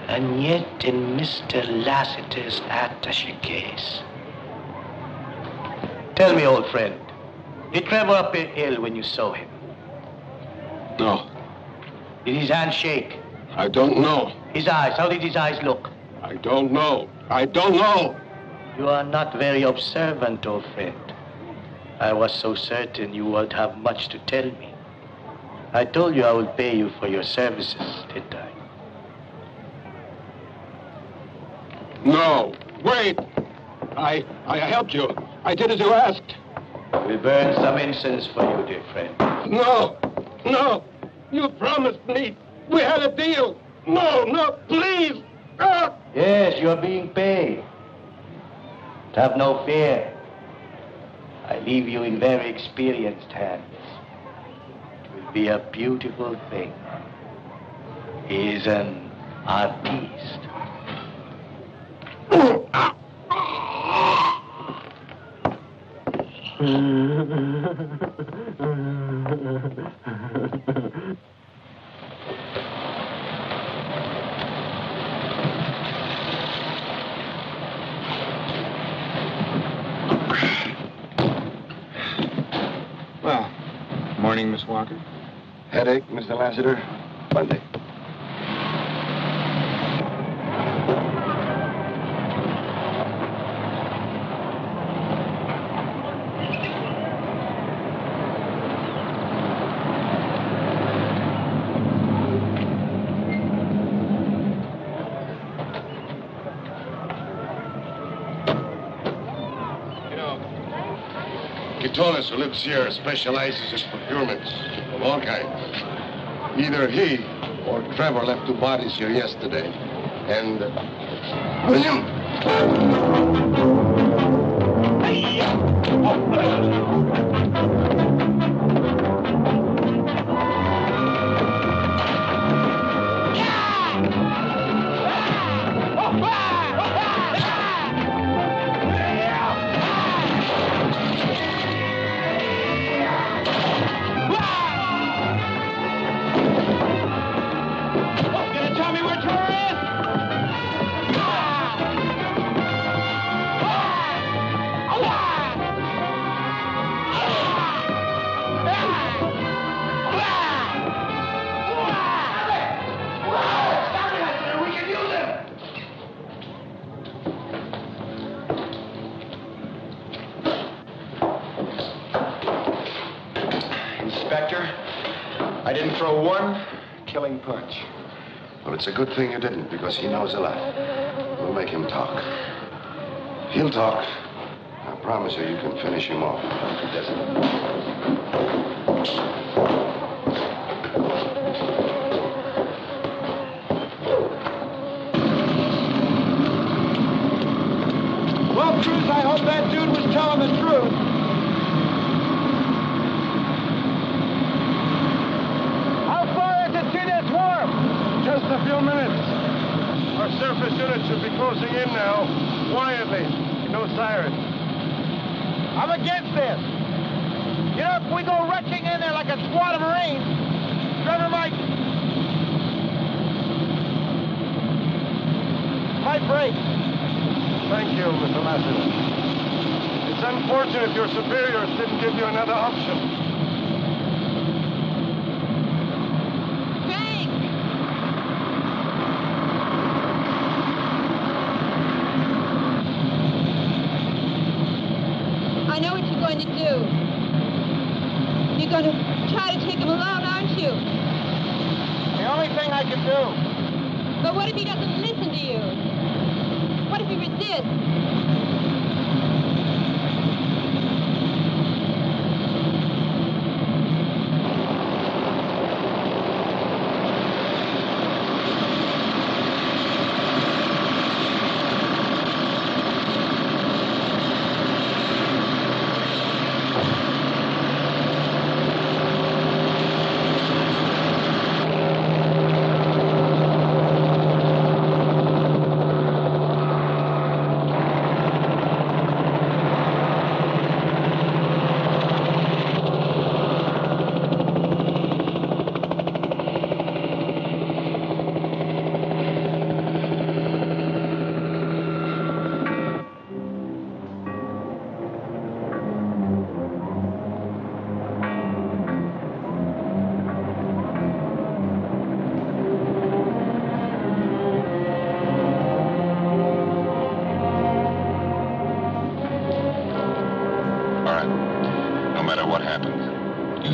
And yet in Mr. Lassiter's attaché case. Tell me, old friend, did Trevor appear ill when you saw him? No. Did his hand shake? I don't know. His eyes, how did his eyes look? I don't know. I don't know. You are not very observant, old friend. I was so certain you would have much to tell me. I told you I would pay you for your services, didn't I? No. Wait. I helped you. I did as you asked. We'll burn some incense for you, dear friend. No. No. You promised me. We had a deal. No, please. Ah! Yes, you're being paid. But have no fear. I leave you in very experienced hands. It will be a beautiful thing. He is an artiste. Well, morning, Miss Walker. Headache, Mr. Lassiter? Monday. Kitonis, who lives here, specializes in procurements of all kinds. Either he or Trevor left 2 bodies here yesterday. And... William! I didn't throw one killing punch. Well, it's a good thing you didn't, because he knows a lot. We'll make him talk. He'll talk. I promise you, you can finish him off. He doesn't. Well, Cruz, I hope that dude was telling the truth. How far is it to this wharf? Just a few minutes. Our surface unit should be closing in now. Quietly. No sirens. I'm against this. You know, if we go rushing in there like a squad of Marines, Trevor might break. Thank you, Mr. Lassiter. It's unfortunate your superiors didn't give you another option. Frank! I know what you're going to do. You're going to try to take him along, aren't you? The only thing I can do. But what if he doesn't listen to you? What if he resists?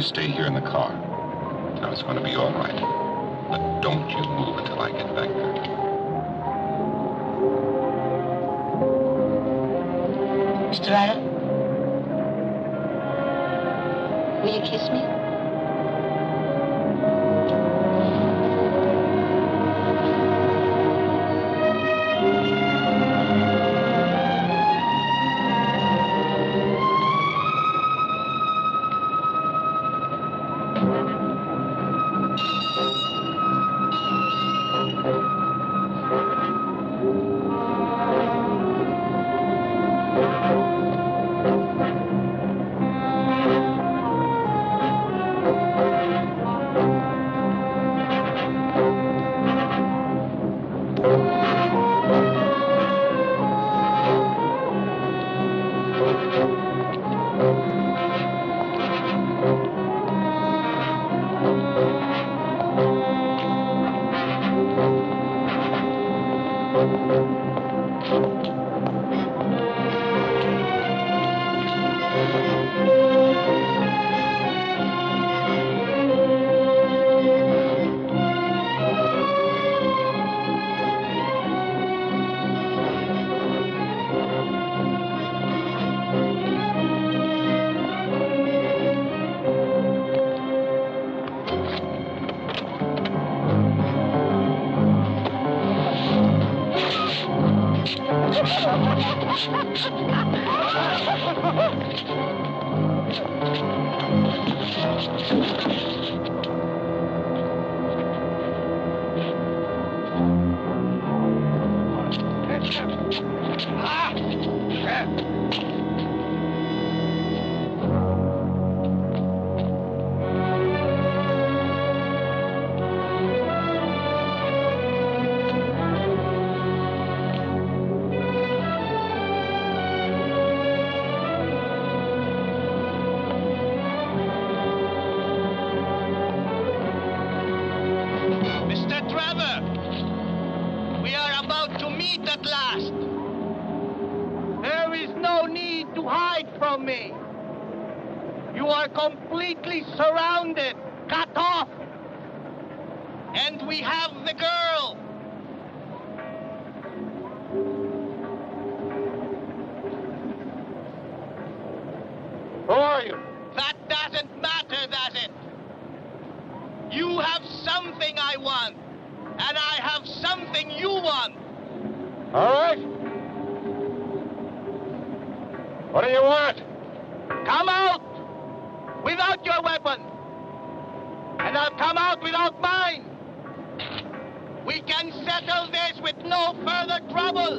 Stay here in the car. Now it's going to be all right. But don't you move until I get back there. Mr. Ryder? Will you kiss me? Completely surrounded, cut off. And we have the girl. Who are you? That doesn't matter, does it? You have something I want, and I have something you want. All right. What do you want? Come out without your weapon, and I'll come out without mine. We can settle this with no further trouble.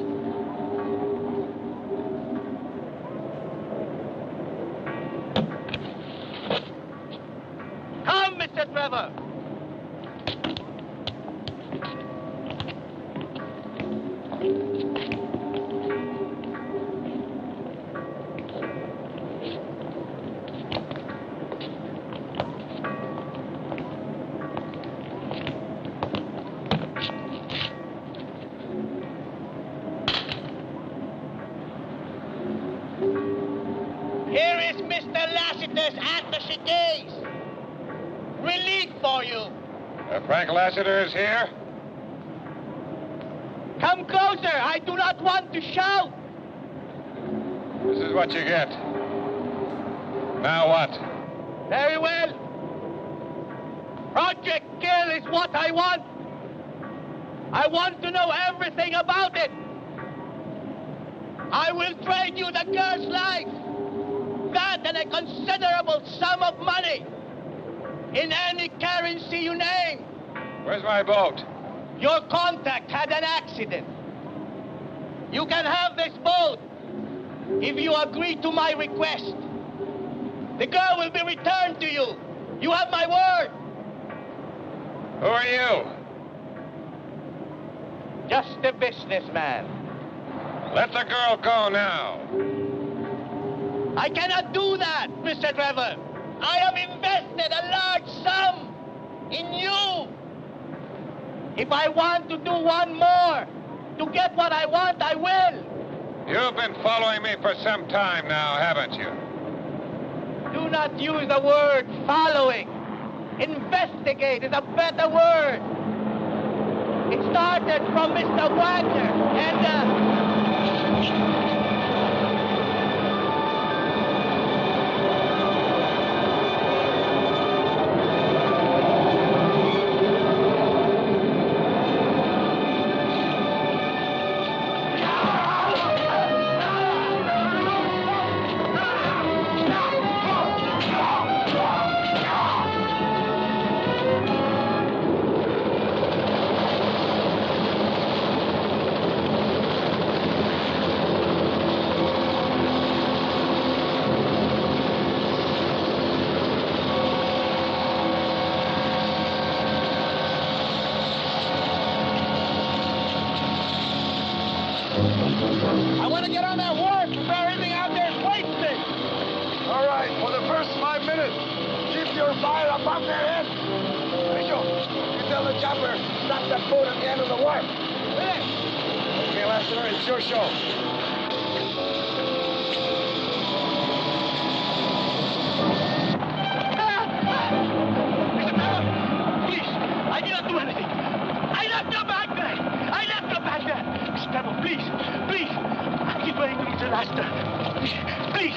Come, Mr. Trevor. Here is Mr. Lassiter's attaché case. Relief for you. Frank Lassiter is here? Come closer. I do not want to shout. This is what you get. Now what? Very well. Project Kill is what I want. I want to know everything about it. I will trade you the girl's life. That and a considerable sum of money. In any currency you name. Where's my boat? Your contact had an accident. You can have this boat if you agree to my request. The girl will be returned to you. You have my word. Who are you? Just a businessman. Let the girl go now. I cannot do that, Mr. Trevor. I have invested a large sum in you. If I want to do one more to get what I want, I will. You've been following me for some time now, haven't you? Do not use the word following. Investigate is a better word. It started from Mr. Wagner and, I want to get on that wharf before everything out there is wasted. All right, for the first 5 minutes, keep your fire above their heads. Richo, you tell the chopper, stop that boat at the end of the wharf. Okay, Lassiter, it's your show. Please, I did not do anything. I left your bag there. I left your bag there. Mr. Trevor, please, please. Keep going to Mr. Lassiter. Please.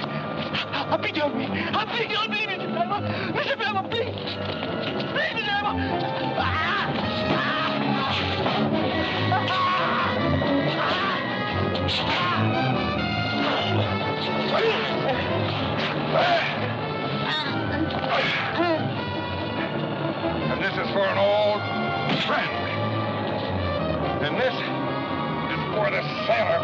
Have pity on me. Have pity on me, Mr. Trevor. Mr. Trevor, please. Please, Mr. Trevor. And this is for an old friend. And this is for the sailor.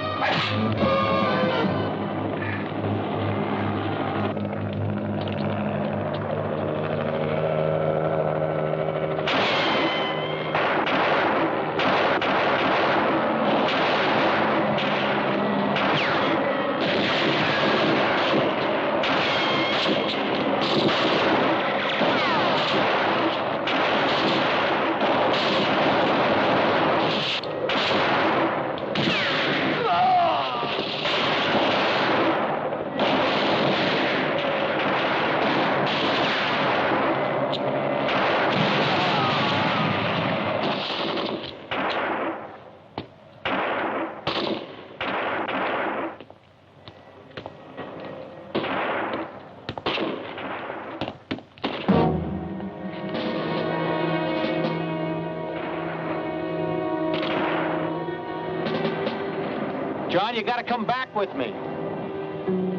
John, you gotta come back with me.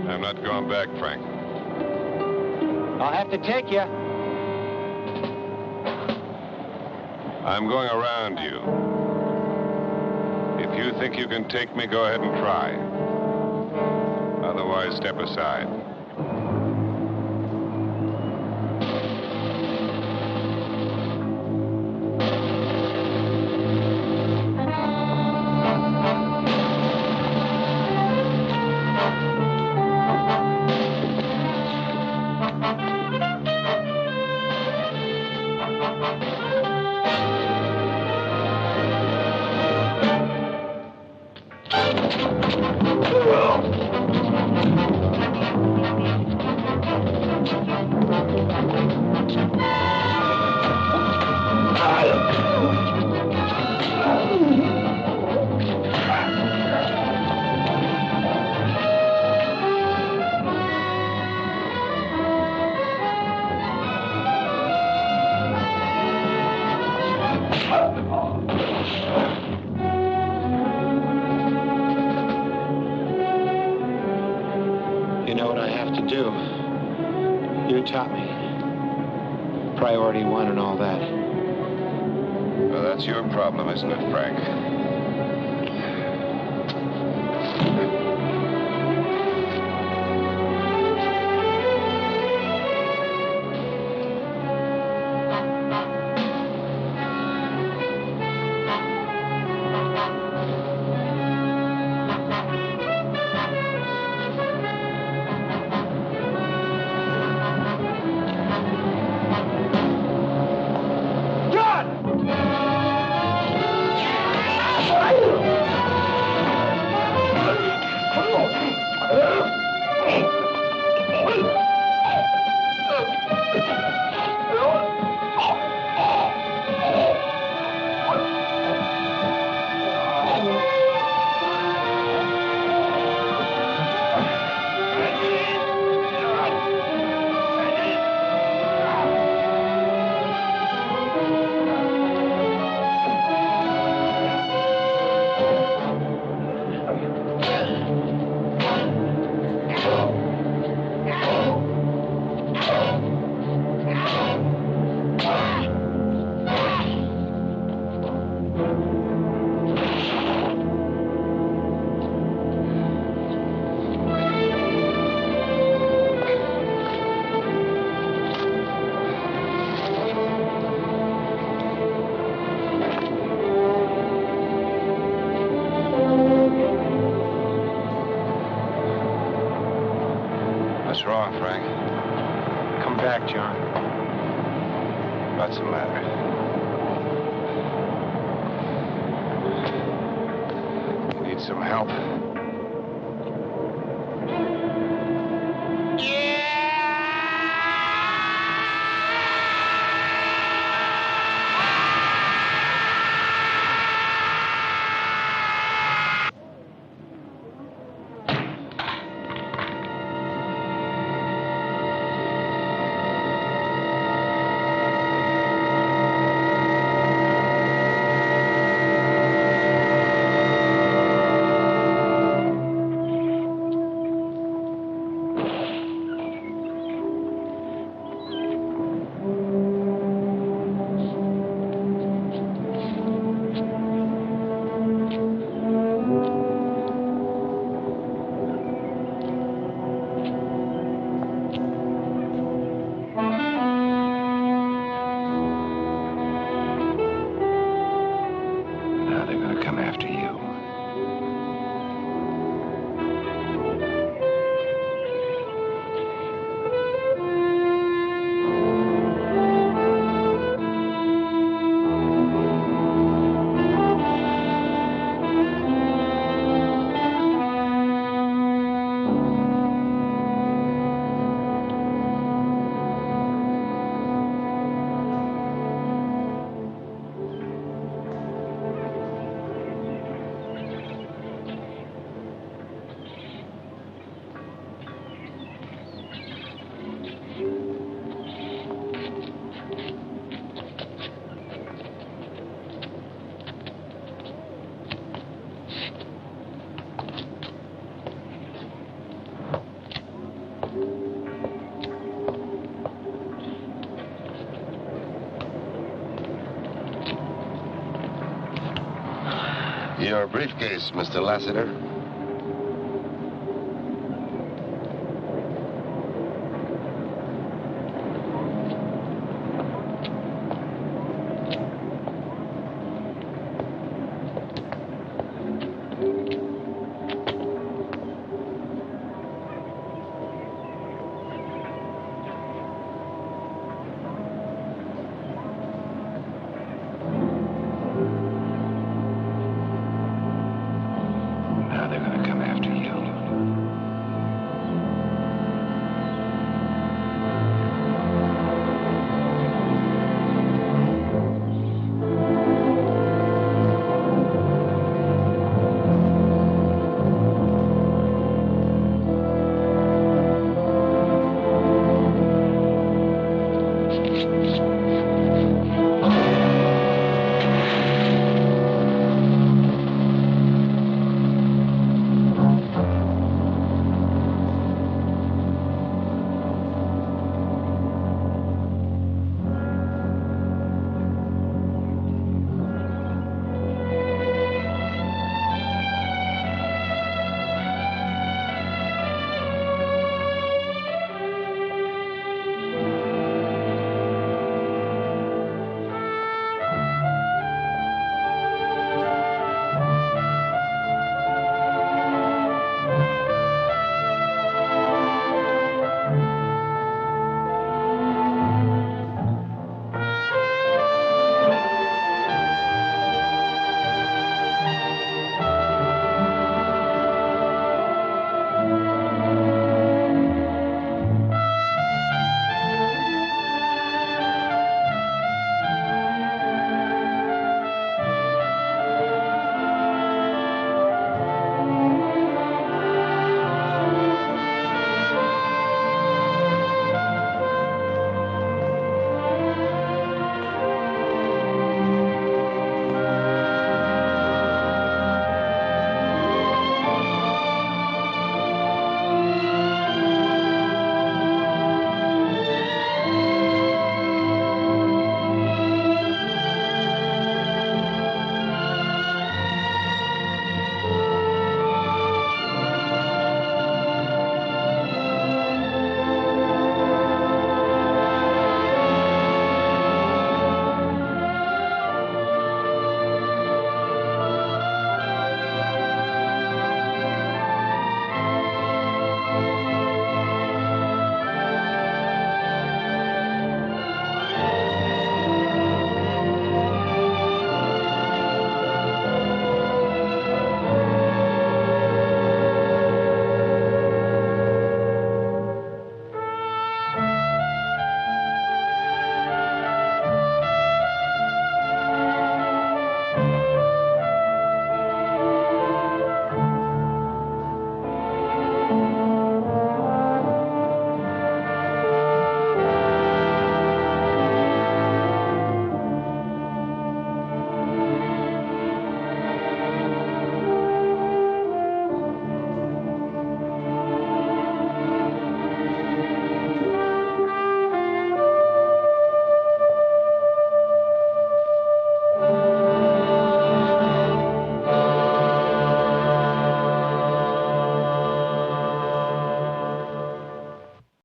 I'm not going back, Frank. I'll have to take you. I'm going around you. If you think you can take me, go ahead and try. Otherwise, step aside. know what I have to do. You taught me. Priority one and all that. Well, that's your problem, isn't it, Frank? What's wrong, Frank? Come back, John. What's the matter? You need some help? Your briefcase, Mr. Lassiter.